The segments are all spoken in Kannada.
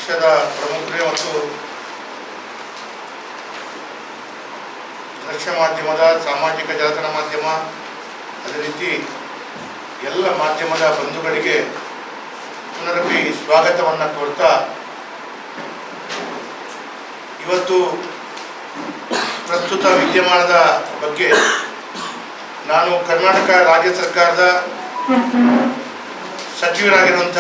ಪಕ್ಷದ ಪ್ರಮುಖರೇ ಮತ್ತು ದೃಶ್ಯ ಮಾಧ್ಯಮದ, ಸಾಮಾಜಿಕ ಜಾಲತಾಣ ಮಾಧ್ಯಮ, ಅದೇ ರೀತಿ ಎಲ್ಲ ಮಾಧ್ಯಮದ ಬಂಧುಗಳಿಗೆ ಪುನರಪಿ ಸ್ವಾಗತವನ್ನು ಕೋರ್ತಾ, ಇವತ್ತು ಪ್ರಸ್ತುತ ವಿದ್ಯಮಾನದ ಬಗ್ಗೆ ನಾನು ಕರ್ನಾಟಕ ರಾಜ್ಯ ಸರ್ಕಾರದ ಸಚಿವರಾಗಿರುವಂಥ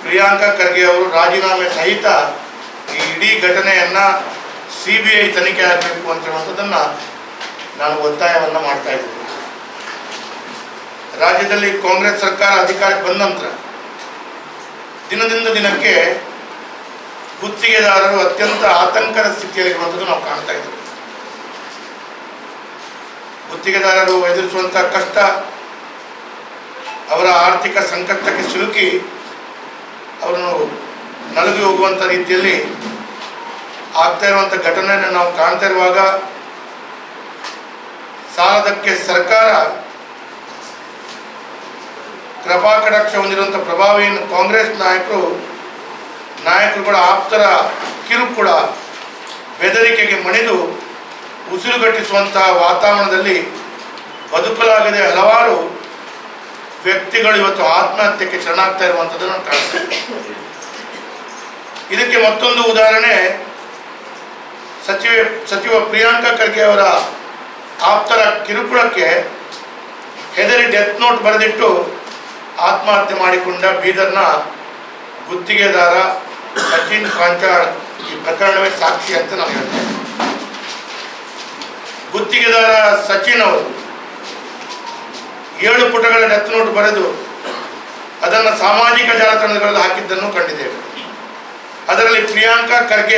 ಪ್ರಿಯಾಂಕಾ ಖರ್ಗೆ ಅವರು ರಾಜೀನಾಮೆ ಸಹಿತ ಈ ಇಡೀ ಘಟನೆಯನ್ನು CBI ತನಿಖೆ ಆಗಬೇಕು ಅಂತ ಹೇಳುವಂಥದ್ದನ್ನು ನಾನು ಒತ್ತಾಯವನ್ನು ಮಾಡ್ತಾ ಇದ್ದೀನಿ. ರಾಜ್ಯದಲ್ಲಿ ಕಾಂಗ್ರೆಸ್ ಸರ್ಕಾರ ಅಧಿಕಾರಕ್ಕೆ ಬಂದ ನಂತರ ದಿನದಿಂದ ದಿನಕ್ಕೆ ಗುತ್ತಿಗೆದಾರರು ಅತ್ಯಂತ ಆತಂಕದ ಸ್ಥಿತಿಯಲ್ಲಿರುವಂಥದ್ದು ನಾವು ಕಾಣ್ತಾ ಇದ್ದೇವೆ. ಗುತ್ತಿಗೆದಾರರು ಎದುರಿಸುವಂಥ ಕಷ್ಟ, ಅವರ ಆರ್ಥಿಕ ಸಂಕಷ್ಟಕ್ಕೆ ಸಿಲುಕಿ ಅವರನ್ನು ನಲುಗಿ ಹೋಗುವಂಥ ರೀತಿಯಲ್ಲಿ ಆಗ್ತಾ ಇರುವಂಥ ಘಟನೆಯನ್ನು ನಾವು ಕಾಣ್ತಾ ಇರುವಾಗ, ಸಾಲದಕ್ಕೆ ಸರ್ಕಾರ ಕೃಪಾಕಟಾಕ್ಷ ಹೊಂದಿರುವಂಥ ಪ್ರಭಾವಿ ಕಾಂಗ್ರೆಸ್ ನಾಯಕರುಗಳ ಆಪ್ತರ ಕಿರುಕುಳ, ಬೆದರಿಕೆಗೆ ಮಣಿದು ಉಸಿರುಗಟ್ಟಿಸುವಂತಹ ವಾತಾವರಣದಲ್ಲಿ ಬದುಕಲಾಗದೆ ಹಲವಾರು ವ್ಯಕ್ತಿಗಳು ಇವತ್ತು ಆತ್ಮಹತ್ಯೆಗೆ ಶರಣಾಗ್ತಾ ಇರುವಂಥದ್ದನ್ನು ಕಾಣ್ತೇವೆ. ಇದಕ್ಕೆ ಮತ್ತೊಂದು ಉದಾಹರಣೆ ಸಚಿವ ಪ್ರಿಯಾಂಕಾ ಖರ್ಗೆ ಅವರ ಆಪ್ತರ ಕಿರುಕುಳಕ್ಕೆ ಹೆದರಿ ಡೆತ್ ನೋಟ್ ಬರೆದಿಟ್ಟು ಆತ್ಮಹತ್ಯೆ ಮಾಡಿಕೊಂಡ ಬೀದರ್ನ ಗುತ್ತಿಗೆದಾರ ಸಚಿನ್ ಪಾಂಚಾಳ್ ಈ ಪ್ರಕರಣವೇ ಸಾಕ್ಷಿ ಅಂತ ನಾವು ಹೇಳ್ತೇವೆ. ಗುತ್ತಿಗೆದಾರ ಸಚಿನ್ ಅವರು 7 ಪುಟಗಳ ಡೆತ್ ನೋಟ್ ಬರೆದು ಅದನ್ನು ಸಾಮಾಜಿಕ ಜಾಲತಾಣಗಳಲ್ಲಿ ಹಾಕಿದ್ದನ್ನು ಕಂಡಿದ್ದೇವೆ. ಅದರಲ್ಲಿ ಪ್ರಿಯಾಂಕಾ ಖರ್ಗೆ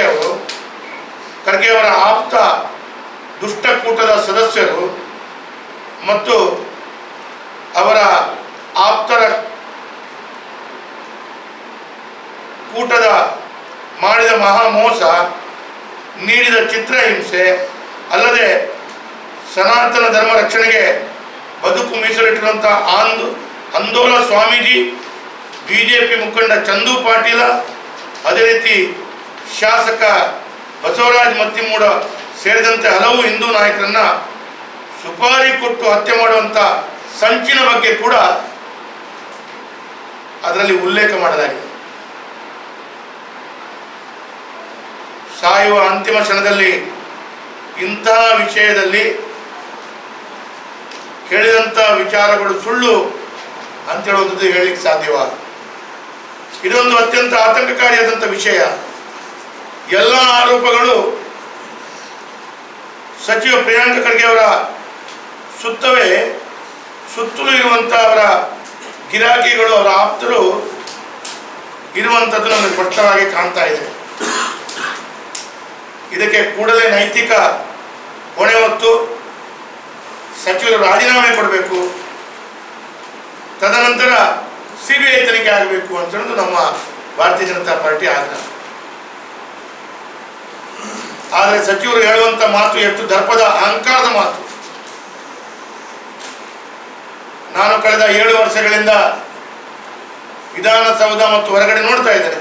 ಅವರ ಆಪ್ತ ದುಷ್ಟಕೂಟದ ಸದಸ್ಯರು ಮತ್ತು ಅವರ ಆಪ್ತರ ಕೂಟದ ಮಾಡಿದ ಮಹಾಮೋಸ, ನೀಡಿದ ಚಿತ್ರಹಿಂಸೆ ಅಲ್ಲದೆ ಸನಾತನ ಧರ್ಮ ರಕ್ಷಣೆಗೆ ಬದುಕು ಮೀಸಲಿಟ್ಟಿರುವಂಥ ಅಂದೋಲ ಸ್ವಾಮೀಜಿ, BJP ಮುಖಂಡ ಚಂದು ಪಾಟೀಲ, ಅದೇ ರೀತಿ ಶಾಸಕ ಬಸವರಾಜ್ ಮತ್ತಿಮೂಡ ಸೇರಿದಂತೆ ಹಲವು ಹಿಂದೂ ನಾಯಕರನ್ನ ಸುಪಾರಿ ಕೊಟ್ಟು ಹತ್ಯೆ ಮಾಡುವಂಥ ಸಂಚಿನ ಬಗ್ಗೆ ಕೂಡ ಅದರಲ್ಲಿ ಉಲ್ಲೇಖ ಮಾಡಲಾಗಿದೆ. ಸಾಯುವ ಅಂತಿಮ ಕ್ಷಣದಲ್ಲಿ ಇಂತಹ ವಿಷಯದಲ್ಲಿ ಹೇಳಿದಂಥ ವಿಚಾರಗಳು ಸುಳ್ಳು ಅಂತ ಹೇಳುವಂಥದ್ದು ಹೇಳಲಿಕ್ಕೆ ಸಾಧ್ಯವ? ಇದೊಂದು ಅತ್ಯಂತ ಆತಂಕಕಾರಿಯಾದಂಥ ವಿಷಯ. ಎಲ್ಲ ಆರೋಪಗಳು ಸಚಿವ ಪ್ರಿಯಾಂಕಾ ಖರ್ಗೆ ಅವರ ಸುತ್ತಲೂ ಇರುವಂಥ ಅವರ ಗಿರಾಕಿಗಳು, ಅವರ ಆಪ್ತರು ಇರುವಂಥದ್ದು ನಮಗೆ ಸ್ಪಷ್ಟವಾಗಿ ಕಾಣ್ತಾ ಇದೆ. ಇದಕ್ಕೆ ಕೂಡಲೇ ನೈತಿಕ ಹೊಣೆ ಹೊತ್ತು ಸಚಿವರು ರಾಜೀನಾಮೆ ಕೊಡಬೇಕು, ತದನಂತರ CBI ತನಿಖೆ ಆಗಬೇಕು ಅಂತ ಹೇಳೋದು ನಮ್ಮ ಭಾರತೀಯ ಜನತಾ ಪಾರ್ಟಿ ಆಗ್ರಹ. ಆದರೆ ಸಚಿವರು ಹೇಳುವಂಥ ಮಾತು ಎಷ್ಟು ದರ್ಪದ ಅಹಂಕಾರದ ಮಾತು. ನಾನು ಕಳೆದ 7 ವರ್ಷಗಳಿಂದ ವಿಧಾನಸೌಧ ಮತ್ತು ಹೊರಗಡೆ ನೋಡ್ತಾ ಇದ್ದೇನೆ.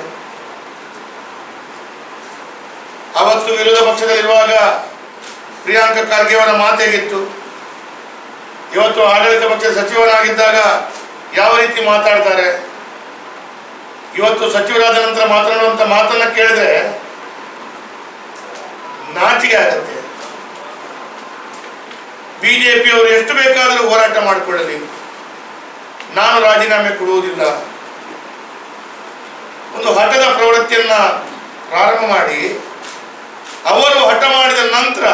ಅವತ್ತು ವಿರೋಧ ಪಕ್ಷದಲ್ಲಿರುವಾಗ ಪ್ರಿಯಾಂಕಾ ಖರ್ಗೆ ಅವರ ಮಾತೇಗಿತ್ತು, ಇವತ್ತು ಆಡಳಿತ ಪಕ್ಷದ ಸಚಿವರಾಗಿದ್ದಾಗ ಯಾವ ರೀತಿ ಮಾತಾಡ್ತಾರೆ, ಇವತ್ತು ಸಚಿವರಾದ ನಂತರ ಮಾತನಾಡುವಂಥ ಮಾತನ್ನ ಕೇಳಿದ್ರೆ ನಾಚಿಕೆ ಆಗತ್ತೆ. BJP ಅವರು ಎಷ್ಟು ಬೇಕಾದರೂ ಹೋರಾಟ ಮಾಡಿಕೊಳ್ಳಲಿ, ನಾನು ರಾಜೀನಾಮೆ ಕೊಡುವುದಿಲ್ಲ, ಒಂದು ಹಠದ ಪ್ರವೃತ್ತಿಯನ್ನ ಪ್ರಾರಂಭ ಮಾಡಿ ಅವರು ಹಠ ಮಾಡಿದ ನಂತರ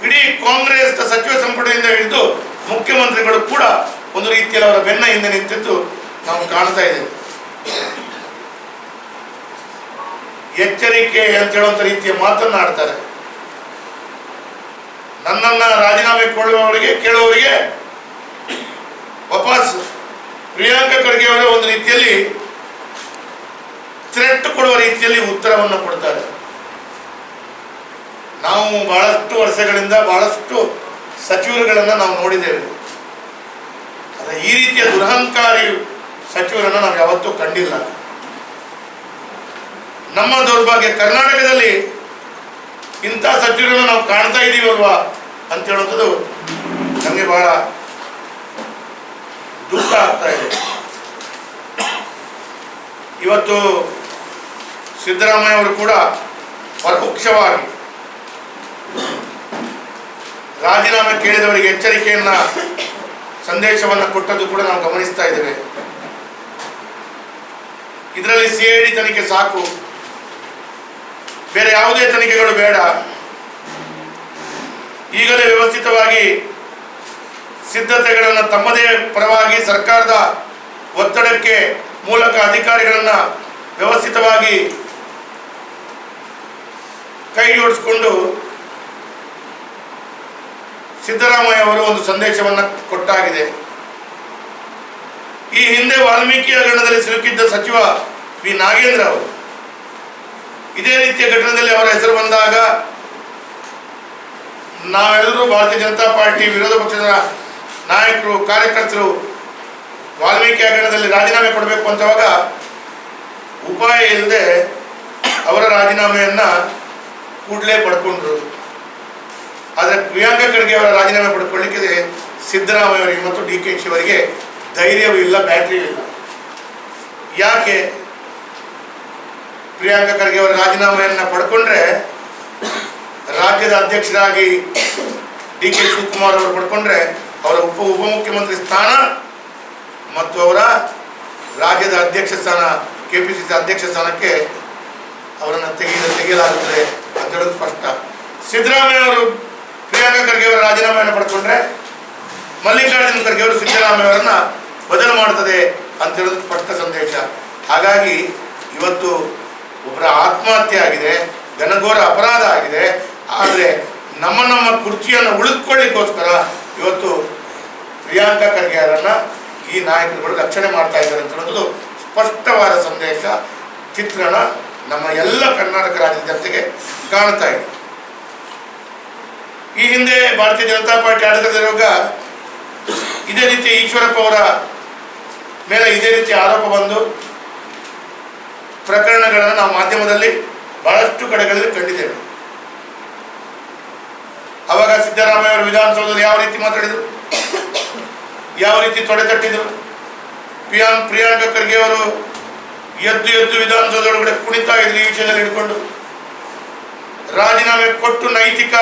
ಇಡೀ ಕಾಂಗ್ರೆಸ್ ಸಚಿವ ಸಂಪುಟದಿಂದ ಹಿಡಿದು ಮುಖ್ಯಮಂತ್ರಿಗಳು ಕೂಡ ಒಂದು ರೀತಿಯಲ್ಲಿ ಅವರ ಬೆನ್ನ ಹಿಂದೆ ನಿಂತಿದ್ದು ನಾವು ಕಾಣ್ತಾ ಇದ್ದೇವೆ. ಎಚ್ಚರಿಕೆ ಅಂತ ಹೇಳುವಂಥ ರೀತಿಯ ಮಾತನ್ನಾಡ್ತಾರೆ. ನನ್ನನ್ನು ರಾಜೀನಾಮೆ ಕೇಳುವವರಿಗೆ ವಾಪಸ್ ಪ್ರಿಯಾಂಕಾ ಖರ್ಗೆ ಅವರ ಒಂದು ರೀತಿಯಲ್ಲಿ ಥ್ರೆಟ್ ಕೊಡುವ ರೀತಿಯಲ್ಲಿ ಉತ್ತರವನ್ನು ಕೊಡ್ತಾರೆ. ನಾವು ಬಹಳಷ್ಟು ವರ್ಷಗಳಿಂದ ಬಹಳಷ್ಟು ಸಚಿವರುಗಳನ್ನು ನಾವು ನೋಡಿದ್ದೇವೆ. ಆದರೆ ಈ ರೀತಿಯ ದುರಹಂಕಾರಿ ಸಚಿವರನ್ನು ನಾವು ಯಾವತ್ತೂ ಕಂಡಿಲ್ಲ. ನಮ್ಮ ದೌರ್ಭಾಗ್ಯ ಕರ್ನಾಟಕದಲ್ಲಿ ಇಂಥ ಸಚಿವರನ್ನು ನಾವು ಕಾಣ್ತಾ ಇದ್ದೀವಲ್ವಾ ಅಂತ ಹೇಳುವಂಥದ್ದು ನಮಗೆ ಬಹಳ ದುಃಖ ಆಗ್ತಾ ಇದೆ. ಇವತ್ತು ಸಿದ್ದರಾಮಯ್ಯ ಅವರು ಕೂಡ ಪರೋಕ್ಷವಾಗಿ ರಾಜೀನಾಮೆ ಕೇಳಿದವರಿಗೆ ಎಚ್ಚರಿಕೆಯನ್ನ ಸಂದೇಶವನ್ನು ಕೊಟ್ಟದ್ದು ಕೂಡ ನಾವು ಗಮನಿಸ್ತಾ ಇದ್ದೇವೆ. ಇದರಲ್ಲಿ ಸಿಐಡಿ ತನಿಖೆ ಸಾಕು, ಬೇರೆ ಯಾವುದೇ ತನಿಖೆಗಳು ಬೇಡ, ಈಗಲೇ ವ್ಯವಸ್ಥಿತವಾಗಿ ಸಿದ್ಧತೆಗಳನ್ನು ತಮ್ಮದೇ ಪರವಾಗಿ ಸರ್ಕಾರದ ಒತ್ತಡಕ್ಕೆ ಮೂಲಕ ಅಧಿಕಾರಿಗಳನ್ನು ವ್ಯವಸ್ಥಿತವಾಗಿ ಕೈ ಜೋಡಿಸಿಕೊಂಡು ಸಿದ್ದರಾಮಯ್ಯ ಅವರು ಒಂದು ಸಂದೇಶವನ್ನು ಕೊಟ್ಟಾಗಿದೆ. ಈ ಹಿಂದೆ ವಾಲ್ಮೀಕಿ ಹಗರಣದಲ್ಲಿ ಸಿಲುಕಿದ್ದ ಸಚಿವ ವಿ ನಾಗೇಂದ್ರ ಅವರು ಇದೇ ರೀತಿಯ ಘಟನೆಯಲ್ಲಿ ಅವರ ಹೆಸರು ಬಂದಾಗ ನಾವೆಲ್ಲರೂ ಭಾರತೀಯ ಜನತಾ ಪಾರ್ಟಿ ವಿರೋಧ ಪಕ್ಷದ ನಾಯಕರು ಕಾರ್ಯಕರ್ತರು ವಾಲ್ಮೀಕಿ ಹಗರಣದಲ್ಲಿ ರಾಜೀನಾಮೆ ಕೊಡಬೇಕು ಅಂತವಾಗ ಉಪಾಯ ಇಲ್ಲದೆ ಅವರ ರಾಜೀನಾಮೆಯನ್ನ ಕೂಡಲೇ ಪಡ್ಕೊಂಡ್ರು. ಆದರೆ ಪ್ರಿಯಾಂಕಾ ಖರ್ಗೆ ಅವರ ರಾಜೀನಾಮೆ ಪಡ್ಕೊಳ್ಳಿಕ್ಕೆ ಸಿದ್ದರಾಮಯ್ಯ ಅವರಿಗೆ ಮತ್ತು DK ಶಿ ಅವರಿಗೆ ಧೈರ್ಯವೂ ಇಲ್ಲ, ಬ್ಯಾಟ್ರಿಯೂ ಇಲ್ಲ. ಯಾಕೆ? ಪ್ರಿಯಾಂಕಾ ಖರ್ಗೆ ಅವರ ರಾಜೀನಾಮೆಯನ್ನು ಪಡ್ಕೊಂಡ್ರೆ ರಾಜ್ಯದ ಅಧ್ಯಕ್ಷರಾಗಿ DK ಶಿವಕುಮಾರ್ ಅವರು ಪಡ್ಕೊಂಡ್ರೆ ಅವರ ಉಪಮುಖ್ಯಮಂತ್ರಿ ಸ್ಥಾನ ಮತ್ತು ಅವರ ರಾಜ್ಯದ ಅಧ್ಯಕ್ಷ ಸ್ಥಾನ KPCC ಅಧ್ಯಕ್ಷ ಸ್ಥಾನಕ್ಕೆ ಅವರನ್ನು ತೆಗೆಯಲಾಗುತ್ತದೆ ಅಂತ ಹೇಳೋದು ಸ್ಪಷ್ಟ. ಸಿದ್ದರಾಮಯ್ಯ ಅವರು ಪ್ರಿಯಾಂಕಾ ಖರ್ಗೆ ಅವರ ರಾಜೀನಾಮೆಯನ್ನು ಪಡ್ಕೊಂಡ್ರೆ ಮಲ್ಲಿಕಾರ್ಜುನ ಖರ್ಗೆ ಅವರು ಸಿದ್ದರಾಮಯ್ಯ ಅವರನ್ನ ಬದಲು ಮಾಡ್ತದೆ ಅಂತ ಹೇಳೋದು ಸ್ಪಷ್ಟ ಸಂದೇಶ. ಹಾಗಾಗಿ ಇವತ್ತು ಒಬ್ಬರ ಆತ್ಮಹತ್ಯೆ ಆಗಿದೆ, ಘನಘೋರ ಅಪರಾಧ ಆಗಿದೆ. ಆದರೆ ನಮ್ಮ ಕುರ್ಚಿಯನ್ನು ಉಳಿದುಕೊಳ್ಳಿಕ್ಕೋಸ್ಕರ ಇವತ್ತು ಪ್ರಿಯಾಂಕಾ ಖರ್ಗೆ ಅವರನ್ನ ಈ ನಾಯಕರುಗಳು ರಕ್ಷಣೆ ಮಾಡ್ತಾ ಇದ್ದಾರೆ ಅಂತ ಹೇಳೋದು ಸ್ಪಷ್ಟವಾದ ಸಂದೇಶ, ಚಿತ್ರಣ ನಮ್ಮ ಎಲ್ಲ ಕರ್ನಾಟಕ ರಾಜ್ಯದ ಜನತೆಗೆ ಕಾಣ್ತಾ ಇದೆ. ಈ ಹಿಂದೆ ಭಾರತೀಯ ಜನತಾ ಪಾರ್ಟಿ ಆಡಳಿತದಲ್ಲಿರುವಾಗ ಇದೇ ರೀತಿ ಈಶ್ವರಪ್ಪ ಅವರ ಮೇಲೆ ಇದೇ ರೀತಿ ಆರೋಪ ಬಂದು ಪ್ರಕರಣಗಳನ್ನು ನಾವು ಮಾಧ್ಯಮದಲ್ಲಿ ಬಹಳಷ್ಟು ಕಡೆಗಳಲ್ಲಿ ಕಂಡಿದ್ದೇವೆ. ಅವಾಗ ಸಿದ್ದರಾಮಯ್ಯ ಅವರು ವಿಧಾನಸೌಧದಲ್ಲಿ ಯಾವ ರೀತಿ ಮಾತಾಡಿದರು, ಯಾವ ರೀತಿ ತೊಡೆತಟ್ಟಿದರು. ಪ್ರಿಯಾಂಕಾ ಖರ್ಗೆ ಅವರು ಎದ್ದು ವಿಧಾನಸೌಧ ಒಳಗಡೆ ಕುಣಿತಾ ಇದ್ರು ಈ ವಿಷಯದಲ್ಲಿ ಹಿಡ್ಕೊಂಡು. ರಾಜೀನಾಮೆ ಕೊಟ್ಟು ನೈತಿಕ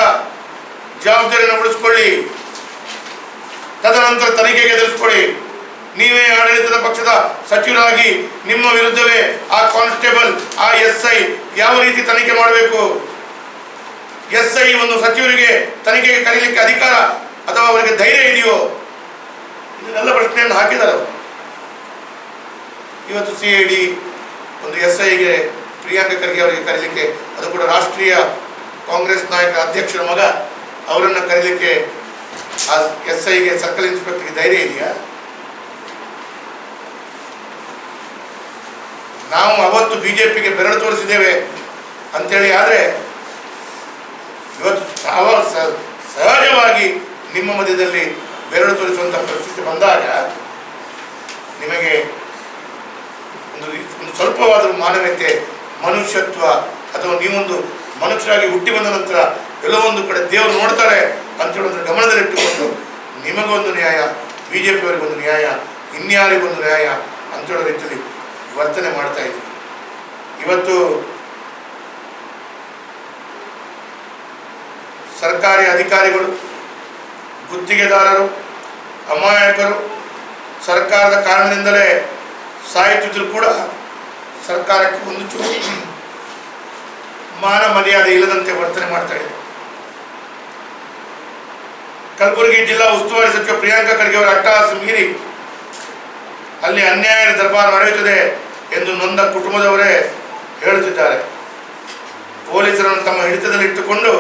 ಜವಾಬ್ದಾರಿಯನ್ನು ಉಳಿಸ್ಕೊಳ್ಳಿ, ತದನಂತರ ತನಿಖೆಗೆ ಎದುರಿಸ್ಕೊಳ್ಳಿ. ನೀವೇ ಆಡಳಿತದ ಪಕ್ಷದ ಸಚಿವರಾಗಿ ನಿಮ್ಮ ವಿರುದ್ಧವೇ ಆ ಕಾನ್ಸ್ಟೇಬಲ್, ಆ SI ಯಾವ ರೀತಿ ತನಿಖೆ ಮಾಡಬೇಕು? SI ಒಂದು ಸಚಿವರಿಗೆ ತನಿಖೆಗೆ ಕರೀಲಿಕ್ಕೆ ಅಧಿಕಾರ ಅಥವಾ ಅವರಿಗೆ ಧೈರ್ಯ ಇದೆಯೋ? ಇದನ್ನೆಲ್ಲ ಪ್ರಶ್ನೆಯನ್ನು ಹಾಕಿದ್ದಾರೆ ಅವರು. ಇವತ್ತು CID ಒಂದು SIಗೆ ಪ್ರಿಯಾಂಕಾ ಖರ್ಗೆ ಅವರಿಗೆ ಕರೀಲಿಕ್ಕೆ, ಅದು ಕೂಡ ರಾಷ್ಟ್ರೀಯ ಕಾಂಗ್ರೆಸ್ ನಾಯಕ ಅಧ್ಯಕ್ಷರ ಮಗ, ಅವರನ್ನು ಕರೀಲಿಕ್ಕೆ ಆ SIಗೆ ಸರ್ಕಲ್ ಇನ್ಸ್ಪೆಕ್ಟರ್ಗೆ ಧೈರ್ಯ ಇದೆಯಾ? ನಾವು ಅವತ್ತು BJPಗೆ ಬೆರಳು ತೋರಿಸಿದ್ದೇವೆ ಅಂತೇಳಿ, ಆದರೆ ಇವತ್ತು ಸಹಜವಾಗಿ ನಿಮ್ಮ ಮಧ್ಯದಲ್ಲಿ ಬೆರಳು ತೋರಿಸುವಂಥ ಪರಿಸ್ಥಿತಿ ಬಂದಾಗ ನಿಮಗೆ ಒಂದು ಸ್ವಲ್ಪವಾದರೂ ಮಾನವೀಯತೆ, ಮನುಷ್ಯತ್ವ ಅಥವಾ ನೀವೊಂದು ಮನುಷ್ಯರಾಗಿ ಹುಟ್ಟಿ ಬಂದ ನಂತರ ಕೆಲವೊಂದು ಕಡೆ ದೇವರು ನೋಡ್ತಾರೆ ಅಂತ ಹೇಳೋದ್ರ ಗಮನದಲ್ಲಿಟ್ಟುಕೊಂಡು ನಿಮಗೊಂದು ನ್ಯಾಯ, BJP ಅವರಿಗೊಂದು ನ್ಯಾಯ, ಇನ್ಯಾರಿಗೊಂದು ನ್ಯಾಯ ಅಂತ ಹೇಳೋ ರೀತಿಯಲ್ಲಿ ವರ್ತನೆ ಮಾಡ್ತಾ ಇದ್ದೀವಿ. ಇವತ್ತು ಸರ್ಕಾರಿ ಅಧಿಕಾರಿಗಳು, ಗುತ್ತಿಗೆದಾರರು, ಅಮಾಯಕರು ಸರ್ಕಾರದ ಕಾರಣದಿಂದಲೇ ಸಾಯುತ್ತಿದ್ದರೂ ಕೂಡ ಸರ್ಕಾರಕ್ಕೆ ಒಂದು ಚೂರು ಮಾನ ಮರ್ಯಾದೆ ಇಲ್ಲದಂತೆ ವರ್ತನೆ ಮಾಡ್ತಾ ಇದೆ. ಕಲಬುರಗಿ ಜಿಲ್ಲಾ ಉಸ್ತುವಾರಿ ಸಚಿವ ಪ್ರಿಯಾಂಕಾ ಖರ್ಗೆ ಅವರ ಅಟ್ಟಹಾಸ ಮೀರಿ ಅಲ್ಲಿ ಅನ್ಯಾಯದ ದರ್ಬಾರ್ ನಡೆಯುತ್ತದೆ ಎಂದು ನೊಂದ ಕುಟುಂಬದವರೇ ಹೇಳುತ್ತಿದ್ದಾರೆ. ಪೊಲೀಸರನ್ನು ತಮ್ಮ ಹಿಡಿತದಲ್ಲಿಟ್ಟುಕೊಂಡು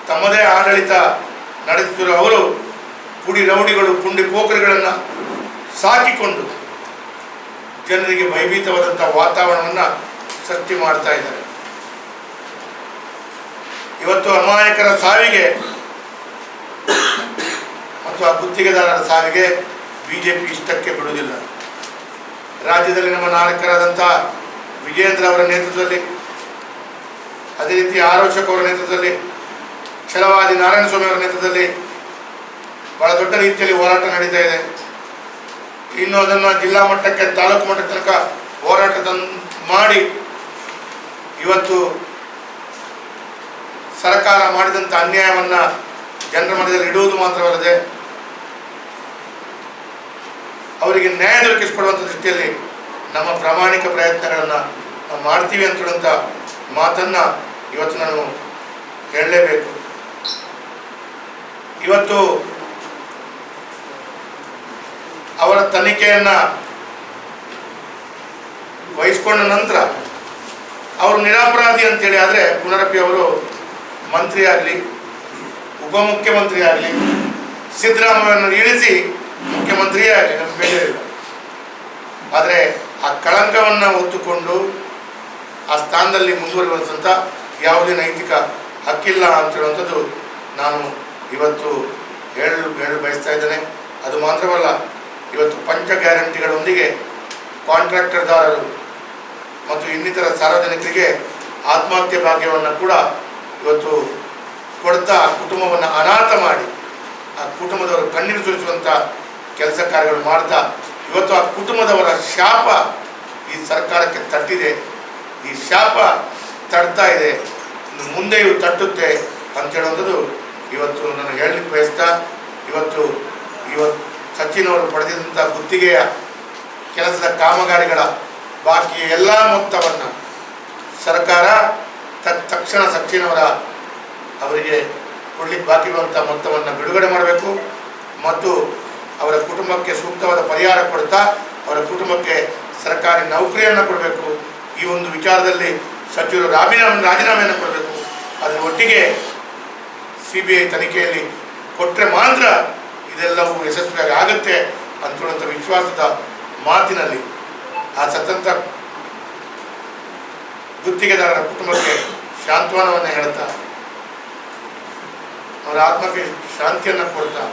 ತಮ್ಮದೇ ಆಡಳಿತ ನಡೆಸುತ್ತಿರುವ ಅವರು ಪುಡಿ ರೌಡಿಗಳು, ಪುಂಡಿ ಪೋಖರಿಗಳನ್ನು ಸಾಕಿಕೊಂಡು ಜನರಿಗೆ ಭಯಭೀತವಾದಂಥ ವಾತಾವರಣವನ್ನು ಸೃಷ್ಟಿ ಮಾಡ್ತಾ ಇದ್ದಾರೆ. ಇವತ್ತು ಅಮಾಯಕರ ಸಾವಿಗೆ ಮತ್ತು ಆ ಗುತ್ತಿಗೆದಾರರ ಸಾವಿಗೆ BJP ಇಷ್ಟಕ್ಕೆ ಬಿಡುವುದಿಲ್ಲ. ರಾಜ್ಯದಲ್ಲಿ ನಮ್ಮ ನಾಯಕರಾದಂಥ ವಿಜೇಂದ್ರ ಅವರ ನೇತೃತ್ವದಲ್ಲಿ ಅದೇ ರೀತಿ ಆರೋಚಕ್ ಅವರ ನೇತೃತ್ವದಲ್ಲಿ, ಛಲವಾದಿ ನಾರಾಯಣಸ್ವಾಮಿ ಅವರ ನೇತೃತ್ವದಲ್ಲಿ ಬಹಳ ದೊಡ್ಡ ರೀತಿಯಲ್ಲಿ ಹೋರಾಟ ನಡೀತಾ ಇದೆ. ಇನ್ನು ಅದನ್ನು ಜಿಲ್ಲಾ ಮಟ್ಟಕ್ಕೆ, ತಾಲೂಕು ಮಟ್ಟದ ತನಕ ಹೋರಾಟ ಮಾಡಿ ಇವತ್ತು ಸರ್ಕಾರ ಮಾಡಿದಂಥ ಅನ್ಯಾಯವನ್ನು ಜನರ ಮಧ್ಯದಲ್ಲಿ ಇಡುವುದು ಮಾತ್ರವಲ್ಲದೆ ಅವರಿಗೆ ನ್ಯಾಯ ದೊರಕಿಸಿಕೊಡುವಂಥ ದೃಷ್ಟಿಯಲ್ಲಿ ನಮ್ಮ ಪ್ರಾಮಾಣಿಕ ಪ್ರಯತ್ನಗಳನ್ನು ನಾವು ಮಾಡ್ತೀವಿ ಅಂತ ಹೇಳುವಂಥ ಮಾತನ್ನು ಇವತ್ತು ನಾನು ಹೇಳಲೇಬೇಕು. ಇವತ್ತು ಅವರ ತನಿಖೆಯನ್ನು ವಹಿಸಿಕೊಂಡ ನಂತರ ಅವರು ನಿರಪರಾಧಿ ಅಂತೇಳಿ ಆದರೆ ಪುನರಪಿ ಅವರು ಮಂತ್ರಿ ಆಗಲಿ, ಉಪಮುಖ್ಯಮಂತ್ರಿ ಆಗಲಿ, ಸಿದ್ದರಾಮಯ್ಯನನ್ನು ಇಳಿಸಿ ಮುಖ್ಯಮಂತ್ರಿಯೇ ಆಗಲಿ, ನಮಗೆ ಬೇಜಾರಿಲ್ಲ. ಆದರೆ ಆ ಕಳಂಕವನ್ನು ಹೊತ್ತುಕೊಂಡು ಆ ಸ್ಥಾನದಲ್ಲಿ ಮುಂದುವರಿಯುವಂಥ ಯಾವುದೇ ನೈತಿಕ ಹಕ್ಕಿಲ್ಲ ಅಂತ ಹೇಳುವಂಥದ್ದು ನಾನು ಇವತ್ತು ಹೇಳಲು ಬಯಸ್ತಾ ಇದ್ದೇನೆ. ಅದು ಮಾತ್ರವಲ್ಲ, ಇವತ್ತು ಪಂಚ ಗ್ಯಾರಂಟಿಗಳೊಂದಿಗೆ ಕಾಂಟ್ರಾಕ್ಟರ್ದಾರರು ಮತ್ತು ಇನ್ನಿತರ ಸಾರ್ವಜನಿಕರಿಗೆ ಆತ್ಮಹತ್ಯೆ ಭಾಗ್ಯವನ್ನು ಕೂಡ ಇವತ್ತು ಕೊಡ್ತಾ ಕುಟುಂಬವನ್ನು ಅನಾಥ ಮಾಡಿ ಆ ಕುಟುಂಬದವರು ಕಣ್ಣೀರು ಸುರಿಸುವಂಥ ಕೆಲಸ ಕಾರ್ಯಗಳು ಮಾಡ್ತಾ ಇವತ್ತು ಆ ಕುಟುಂಬದವರ ಶಾಪ ಈ ಸರ್ಕಾರಕ್ಕೆ ತಟ್ಟಿದೆ. ಈ ಶಾಪ ತಡ್ತಾ ಇದೆ, ಇನ್ನು ಮುಂದೆಯೂ ತಟ್ಟುತ್ತೆ ಅಂತ ಹೇಳುವಂಥದ್ದು ಇವತ್ತು ನಾನು ಹೇಳಲಿಕ್ಕೆ ಬಯಸ್ತಾ, ಇವತ್ತು ಸಚಿನ್ ಅವರು ಪಡೆದಿದ್ದಂಥ ಗುತ್ತಿಗೆಯ ಕೆಲಸದ ಕಾಮಗಾರಿಗಳ ಬಾಕಿ ಎಲ್ಲ ಮೊತ್ತವನ್ನು ಸರ್ಕಾರ ತಕ್ಷಣ ಸಚಿನ್ ಅವರಿಗೆ ಕೊಡಲಿಕ್ಕೆ ಬಾಕಿ ಇರುವಂಥ ಮೊತ್ತವನ್ನು ಬಿಡುಗಡೆ ಮಾಡಬೇಕು ಮತ್ತು ಅವರ ಕುಟುಂಬಕ್ಕೆ ಸೂಕ್ತವಾದ ಪರಿಹಾರ ಕೊಡ್ತಾ ಅವರ ಕುಟುಂಬಕ್ಕೆ ಸರ್ಕಾರಿ ನೌಕರಿಯನ್ನು ಕೊಡಬೇಕು. ಈ ಒಂದು ವಿಚಾರದಲ್ಲಿ ಸಚಿವರು ರಾಜೀನಾಮೆಯನ್ನು ಕೊಡಬೇಕು. ಅದರ ಒಟ್ಟಿಗೆ CBI ತನಿಖೆಯಲ್ಲಿ ಕೊಟ್ಟರೆ ಮಾತ್ರ ಇದೆಲ್ಲವೂ ಯಶಸ್ವಿಯಾಗಿ ಆಗುತ್ತೆ ಅಂತೇಳುವಂಥ ವಿಶ್ವಾಸದ ಮಾತಿನಲ್ಲಿ ಆ ಸತಂತ ಗುತ್ತಿಗೆದಾರರ ಕುಟುಂಬಕ್ಕೆ ಸಾಂತ್ವನವನ್ನು ಹೇಳ್ತಾ ಅವರ ಆತ್ಮಕ್ಕೆ ಶಾಂತಿಯನ್ನು ಕೊಡ್ತಾ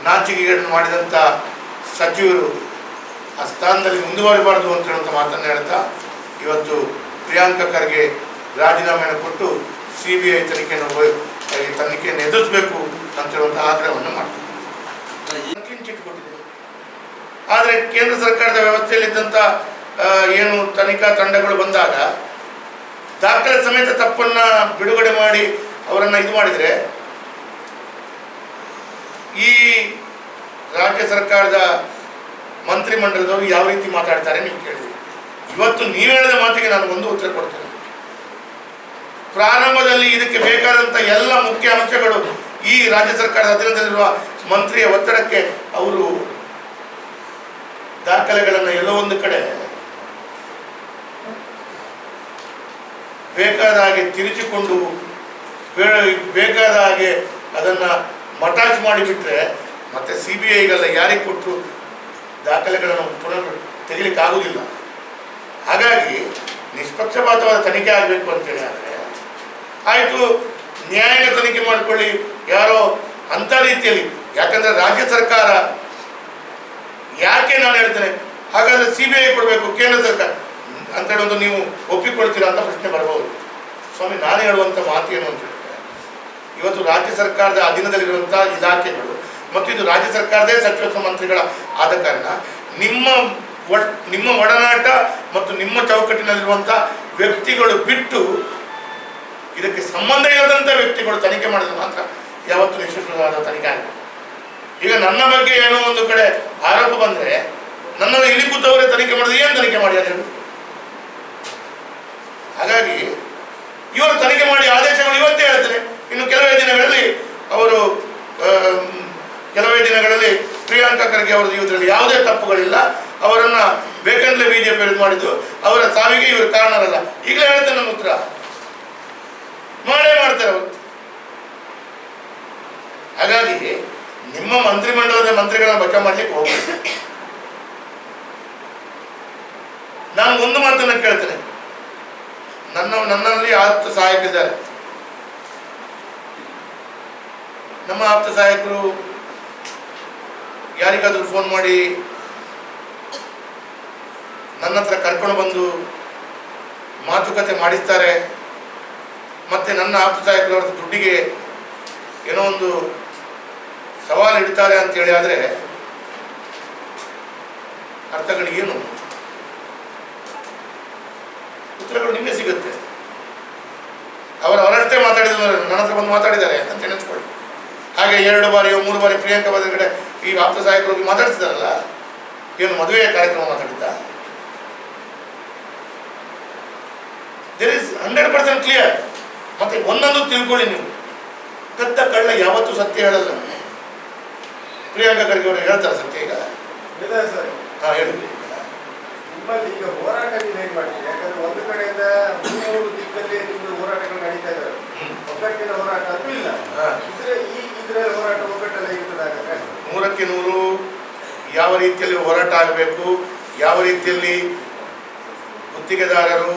ನಾಚಿಕೆಗಳನ್ನು ಮಾಡಿದಂಥ ಸಚಿವರು ಆ ಸ್ಥಾನದಲ್ಲಿ ಮುಂದುವರಿಬಾರ್ದು ಅಂತ ಹೇಳುವಂಥ ಮಾತನ್ನು ಹೇಳ್ತಾ ಇವತ್ತು ಪ್ರಿಯಾಂಕ ಖರ್ಗೆ ರಾಜೀನಾಮೆಯನ್ನು ಕೊಟ್ಟು CBI ತನಿಖೆಯನ್ನು ಎದುರಿಸಬೇಕು ಅಂತ ಹೇಳುವಂಥ ಆಗ್ರಹವನ್ನು ಮಾಡ್ತಾರೆ. ಕ್ಲೀನ್ ಚಿಟ್ ಕೊಟ್ಟಿದೆ. ಆದರೆ ಕೇಂದ್ರ ಸರ್ಕಾರದ ವ್ಯವಸ್ಥೆಯಲ್ಲಿದ್ದಂಥ ಏನು ತನಿಖಾ ತಂಡಗಳು ಬಂದಾಗ ದಾಖಲೆ ಸಮೇತ ತಪ್ಪನ್ನು ಬಿಡುಗಡೆ ಮಾಡಿ ಅವರನ್ನು ಇದು ಮಾಡಿದರೆ ಈ ರಾಜ್ಯ ಸರ್ಕಾರದ ಮಂತ್ರಿಮಂಡಲದವರು ಯಾವ ರೀತಿ ಮಾತಾಡ್ತಾರೆ ನೀವು ಕೇಳಿದ್ರಿ. ಇವತ್ತು ನೀವು ಹೇಳಿದ ಮಾತಿಗೆ ನಾನು ಒಂದು ಉತ್ತರ ಕೊಡ್ತೇನೆ. ಪ್ರಾರಂಭದಲ್ಲಿ ಇದಕ್ಕೆ ಬೇಕಾದಂಥ ಎಲ್ಲ ಮುಖ್ಯ ಅಂಶಗಳು ಈ ರಾಜ್ಯ ಸರ್ಕಾರದ ಅಧೀನದಲ್ಲಿರುವ ಮಂತ್ರಿಯ ಒತ್ತಡಕ್ಕೆ ಅವರು ದಾಖಲೆಗಳನ್ನು ಎಲ್ಲೋ ಒಂದು ಕಡೆ ಬೇಕಾದ ಹಾಗೆ ತಿರುಚಿಕೊಂಡು ಬೇಕಾದ ಹಾಗೆ ಅದನ್ನು ಮಟಾಚ್ ಮಾಡಿಬಿಟ್ರೆ ಮತ್ತೆ CBIಗೆಲ್ಲ ಯಾರಿಗೆ ಕೊಟ್ಟರು ದಾಖಲೆಗಳನ್ನು ಪುನಃ ತೆಗಿಲಿಕ್ಕೆ ಆಗುವುದಿಲ್ಲ. ಹಾಗಾಗಿ ನಿಷ್ಪಕ್ಷಪಾತವಾದ ತನಿಖೆ ಆಗಬೇಕು ಅಂತೇಳಿ ಆದರೆ ಆಯಿತು, ನ್ಯಾಯಾಂಗ ತನಿಖೆ ಮಾಡಿಕೊಳ್ಳಿ ಯಾರೋ ಅಂಥ ರೀತಿಯಲ್ಲಿ. ಯಾಕಂದರೆ ರಾಜ್ಯ ಸರ್ಕಾರ ಯಾಕೆ ನಾನು ಹೇಳ್ತೇನೆ ಹಾಗಾದರೆ CBI ಕೊಡಬೇಕು ಕೇಂದ್ರ ಸರ್ಕಾರ ಅಂತೇಳಿ ಒಂದು ನೀವು ಒಪ್ಪಿಕೊಳ್ತೀರಾ ಅಂತ ಪ್ರಶ್ನೆ ಬರಬಹುದು. ಸ್ವಾಮಿ, ನಾನು ಹೇಳುವಂಥ ಮಾತು ಏನು ಅಂತ ಹೇಳಿದ್ರೆ, ಇವತ್ತು ರಾಜ್ಯ ಸರ್ಕಾರದ ಅಧೀನದಲ್ಲಿರುವಂಥ ಇಲಾಖೆಗಳು ಮತ್ತು ಇದು ರಾಜ್ಯ ಸರ್ಕಾರದೇ ಸಚಿವ ಮಂತ್ರಿಗಳ ಆದ ಕಾರಣ ನಿಮ್ಮ ಒಡನಾಟ ಮತ್ತು ನಿಮ್ಮ ಚೌಕಟ್ಟಿನಲ್ಲಿರುವಂಥ ವ್ಯಕ್ತಿಗಳು ಬಿಟ್ಟು ಇದಕ್ಕೆ ಸಂಬಂಧ ಇಲ್ಲದಂಥ ವ್ಯಕ್ತಿಗಳು ತನಿಖೆ ಮಾಡಿದ್ರೆ ಮಾತ್ರ ಯಾವತ್ತೂ ನಿಷ್ಪಕ್ಷಪಾತವಾದ ತನಿಖೆ ಆಗಬೇಕು. ಈಗ ನನ್ನ ಬಗ್ಗೆ ಏನೋ ಒಂದು ಕಡೆ ಆರೋಪ ಬಂದರೆ ನನ್ನನ್ನು ಇಲ್ಲಿ ಕೂತವರೇ ತನಿಖೆ ಮಾಡಿದ್ರೆ ಏನು ತನಿಖೆ ಮಾಡಿ ಹೇಳಿ. ಹಾಗಾಗಿ ಇವರು ತನಿಖೆ ಮಾಡಿ ಆದೇಶಗಳು ಇವತ್ತೇ ಹೇಳ್ತಾರೆ. ಇನ್ನು ಕೆಲವೇ ದಿನಗಳಲ್ಲಿ ಪ್ರಿಯಾಂಕ ಖರ್ಗೆ ಅವರದ್ದು ಇದರಲ್ಲಿ ಯಾವುದೇ ತಪ್ಪುಗಳಿಲ್ಲ, ಅವರನ್ನು ಬೇಕಂತಲೇ BJP ಮಾಡಿದ್ದು, ಅವರ ಸಾವಿಗೆ ಇವರು ಕಾರಣರಲ್ಲ. ಈಗಲೇ ಹೇಳ್ತೇನೆ ನನ್ನ ಉತ್ತರ ಮಾಡೇ ಮಾಡ್ತಾರೆ ಅವರು. ಹಾಗಾಗಿ ನಿಮ್ಮ ಮಂತ್ರಿಮಂಡಲದ ಮಂತ್ರಿಗಳನ್ನ ಬಚಾವ್ ಮಾಡ್ಲಿಕ್ಕೆ ಹೋಗ್ಬೇಕು. ನಾನು ಒಂದು ಮಾತನ್ನು ಕೇಳ್ತೇನೆ, ನನ್ನಲ್ಲಿ ಆಪ್ತ ಸಹಾಯಕರಿದ್ದಾರೆ. ನಮ್ಮ ಆಪ್ತ ಸಹಾಯಕರು ಯಾರಿಗಾದರೂ ಫೋನ್ ಮಾಡಿ ನನ್ನ ಹತ್ರ ಕರ್ಕೊಂಡು ಬಂದು ಮಾತುಕತೆ ಮಾಡಿಸ್ತಾರೆ, ಮತ್ತು ನನ್ನ ಆಪ್ತ ಸಹಾಯಕರವ್ರ ದುಡ್ಡಿಗೆ ಏನೋ ಒಂದು ಸವಾಲು ಇಡ್ತಾರೆ ಅಂತೇಳಿ ಆದರೆ ಅರ್ಥಗಳಿಗೇನು? ಉತ್ತರಗಳು ನಿಮಗೆ ಸಿಗುತ್ತೆ. ಅವರಷ್ಟೇ ಮಾತಾಡಿದ್ರು, ನನ್ನ ಹತ್ರ ಬಂದು ಮಾತಾಡಿದ್ದಾರೆ ಅಂತ ನೆನೆಸ್ಕೊಳ್ಳಿ. ಹಾಗೆ 2 ಬಾರಿಯೋ 3 ಬಾರಿ ಪ್ರಿಯಾಂಕಾ ಬಂದ ಕಡೆ ಈ ಆಪ್ತ ಸಹಾಯಕರು ಮಾತಾಡ್ತಿದ್ದಾರಲ್ಲ, ಏನು ಮದುವೆಯ ಕಾರ್ಯಕ್ರಮ ಮಾತಾಡಿದ್ದ? There is 100% clear. ಮತ್ತೆ ಒಂದೊಂದು ತಿಳ್ಕೊಳ್ಳಿ ನೀವು, ಕದ್ದ ಕಳ್ಳ ಯಾವತ್ತೂ ಸತ್ಯ ಹೇಳಲ್ಲ. ಪ್ರಿಯಾಂಕಾ ಖರ್ಗೆ ಅವರು ಹೇಳ್ತಾರೆ ಸತ್ಯ ಈಗ? ಹಾಂ ಹೇಳಿ. ನಿಮ್ಮಲ್ಲಿ ಈಗ ಹೋರಾಟ ನೀವು ಹೇಗೆ ಮಾಡ್ತೀವಿ? ಯಾಕಂದ್ರೆ ಒಂದು ಕಡೆಯಿಂದ 3 ದಿಕ್ಕಲ್ಲಿ ನಿಮ್ದು ಹೋರಾಟಗಳು ನಡೀತಾ ಇದ್ದಾವೆ. ಒಗ್ಗಟ್ಟಿನ ಹೋರಾಟ ಅಂತೂ ಇಲ್ಲ. ಇದ್ರಲ್ಲಿ ಹೋರಾಟ ಒಗ್ಗಟ್ಟೆಲ್ಲ ಇರ್ತದೆ. ಹಾಗಾದ್ರೆ 100ಕ್ಕೆ 100 ಯಾವ ರೀತಿಯಲ್ಲಿ ಹೋರಾಟ ಆಗಬೇಕು, ಯಾವ ರೀತಿಯಲ್ಲಿ ಗುತ್ತಿಗೆದಾರರು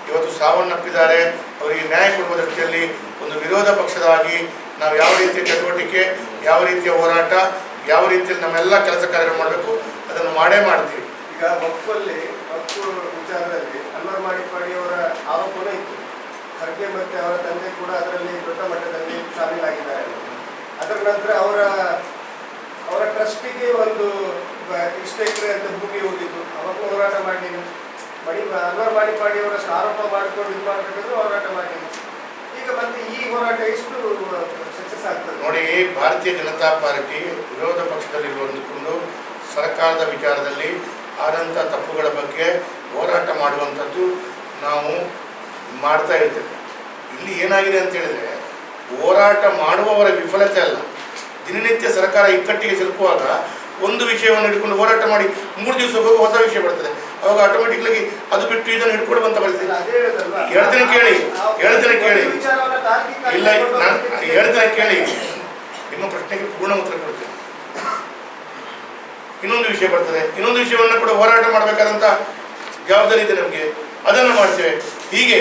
ಇವತ್ತು ಸಾವನ್ನಪ್ಪಿದ್ದಾರೆ, ಅವರಿಗೆ ನ್ಯಾಯ ಕೊಡುವ ದೃಷ್ಟಿಯಲ್ಲಿ ಒಂದು ವಿರೋಧ ಪಕ್ಷದಾಗಿ ನಾವು ಯಾವ ರೀತಿಯ ಚಟುವಟಿಕೆ, ಯಾವ ರೀತಿಯ ಹೋರಾಟ, ಯಾವ ರೀತಿಯಲ್ಲಿ ನಮ್ಮೆಲ್ಲ ಕೆಲಸ ಕಾರ್ಯಗಳು ಮಾಡಬೇಕು ಅದನ್ನು ಮಾಡೇ ಮಾಡ್ತೀವಿ. ಈಗ ವಕ್ಫ್ ವಿಚಾರದಲ್ಲಿ ಅನ್ವರ್ ಮಾಣಿಪ್ಪಾಡಿ ಅವರ ಆರೋಪನೇ ಇತ್ತು. ಖರ್ಗೆ ಮತ್ತೆ ಅವರ ತಂದೆ ಕೂಡ ಅದರಲ್ಲಿ ದೊಡ್ಡ ಮಟ್ಟದಲ್ಲಿ ಶಾಮೀಲಾಗಿದ್ದಾರೆ. ಅದರ ನಂತರ ಅವರ ಟ್ರಸ್ಟಿಗೆ ಒಂದು ಇಷ್ಟ ಎಕರೆ ಅಂತ ಭೂಮಿ ಹೋಗಿತ್ತು. ಅವಾಗ ಹೋರಾಟ ಮಾಡಿ ಅನ್ವರ್ ಮಾಣಿಪ್ಪಾಡಿ ಅವರಷ್ಟು ಆರೋಪ ಮಾಡಿಕೊಂಡು ಇದು ಮಾಡಬೇಕಾದ್ರೂ ಹೋರಾಟ ಮಾಡಿದ್ರು. ಈಗ ಮತ್ತೆ ಈ ಹೋರಾಟ ಎಷ್ಟು ಸಕ್ಸಸ್ ಆಗ್ತದೆ ನೋಡಿ. ಭಾರತೀಯ ಜನತಾ ಪಾರ್ಟಿ ವಿರೋಧ ಪಕ್ಷದಲ್ಲಿ ಹೊಂದಿಕೊಂಡು ಸರ್ಕಾರದ ವಿಚಾರದಲ್ಲಿ ಆದಂಥ ತಪ್ಪುಗಳ ಬಗ್ಗೆ ಹೋರಾಟ ಮಾಡುವಂಥದ್ದು ನಾವು ಮಾಡ್ತಾ ಇರ್ತೇವೆ. ಇಲ್ಲಿ ಏನಾಗಿದೆ ಅಂತ ಹೇಳಿದ್ರೆ, ಹೋರಾಟ ಮಾಡುವವರ ವಿಫಲತೆ ಅಲ್ಲ. ದಿನನಿತ್ಯ ಸರ್ಕಾರ ಇಕ್ಕಟ್ಟಿಗೆ ಸಿಲುಕುವಾಗ ಒಂದು ವಿಷಯವನ್ನು ಹಿಡ್ಕೊಂಡು ಹೋರಾಟ ಮಾಡಿ 3 ದಿವಸ ಹೋಗಿ ಹೊಸ ವಿಷಯ ಬರ್ತದೆ. ಅವಾಗ ಆಟೋಮೆಟಿಕ್ಲಿ ಅದು ಬಿಟ್ಟು ಇದನ್ನು ಹಿಡ್ಕೊಳ್ಳುವಂಥ ಪರಿಸ್ಥಿತಿ. ಹೇಳ್ತೇನೆ ಕೇಳಿ ಇಲ್ಲ, ನಾನು ಹೇಳ್ತೇನೆ ಕೇಳಿ, ನಿಮ್ಮ ಪ್ರಶ್ನೆಗೆ ಪೂರ್ಣ ಉತ್ತರ ಕೊಡ್ತೇನೆ. ಇನ್ನೊಂದು ವಿಷಯ ಬರ್ತದೆ, ಇನ್ನೊಂದು ವಿಷಯವನ್ನು ಕೂಡ ಹೋರಾಟ ಮಾಡಬೇಕಾದಂಥ ಜವಾಬ್ದಾರಿ ಇದೆ ನಮಗೆ, ಅದನ್ನು ಮಾಡ್ತೇವೆ. ಹೀಗೆ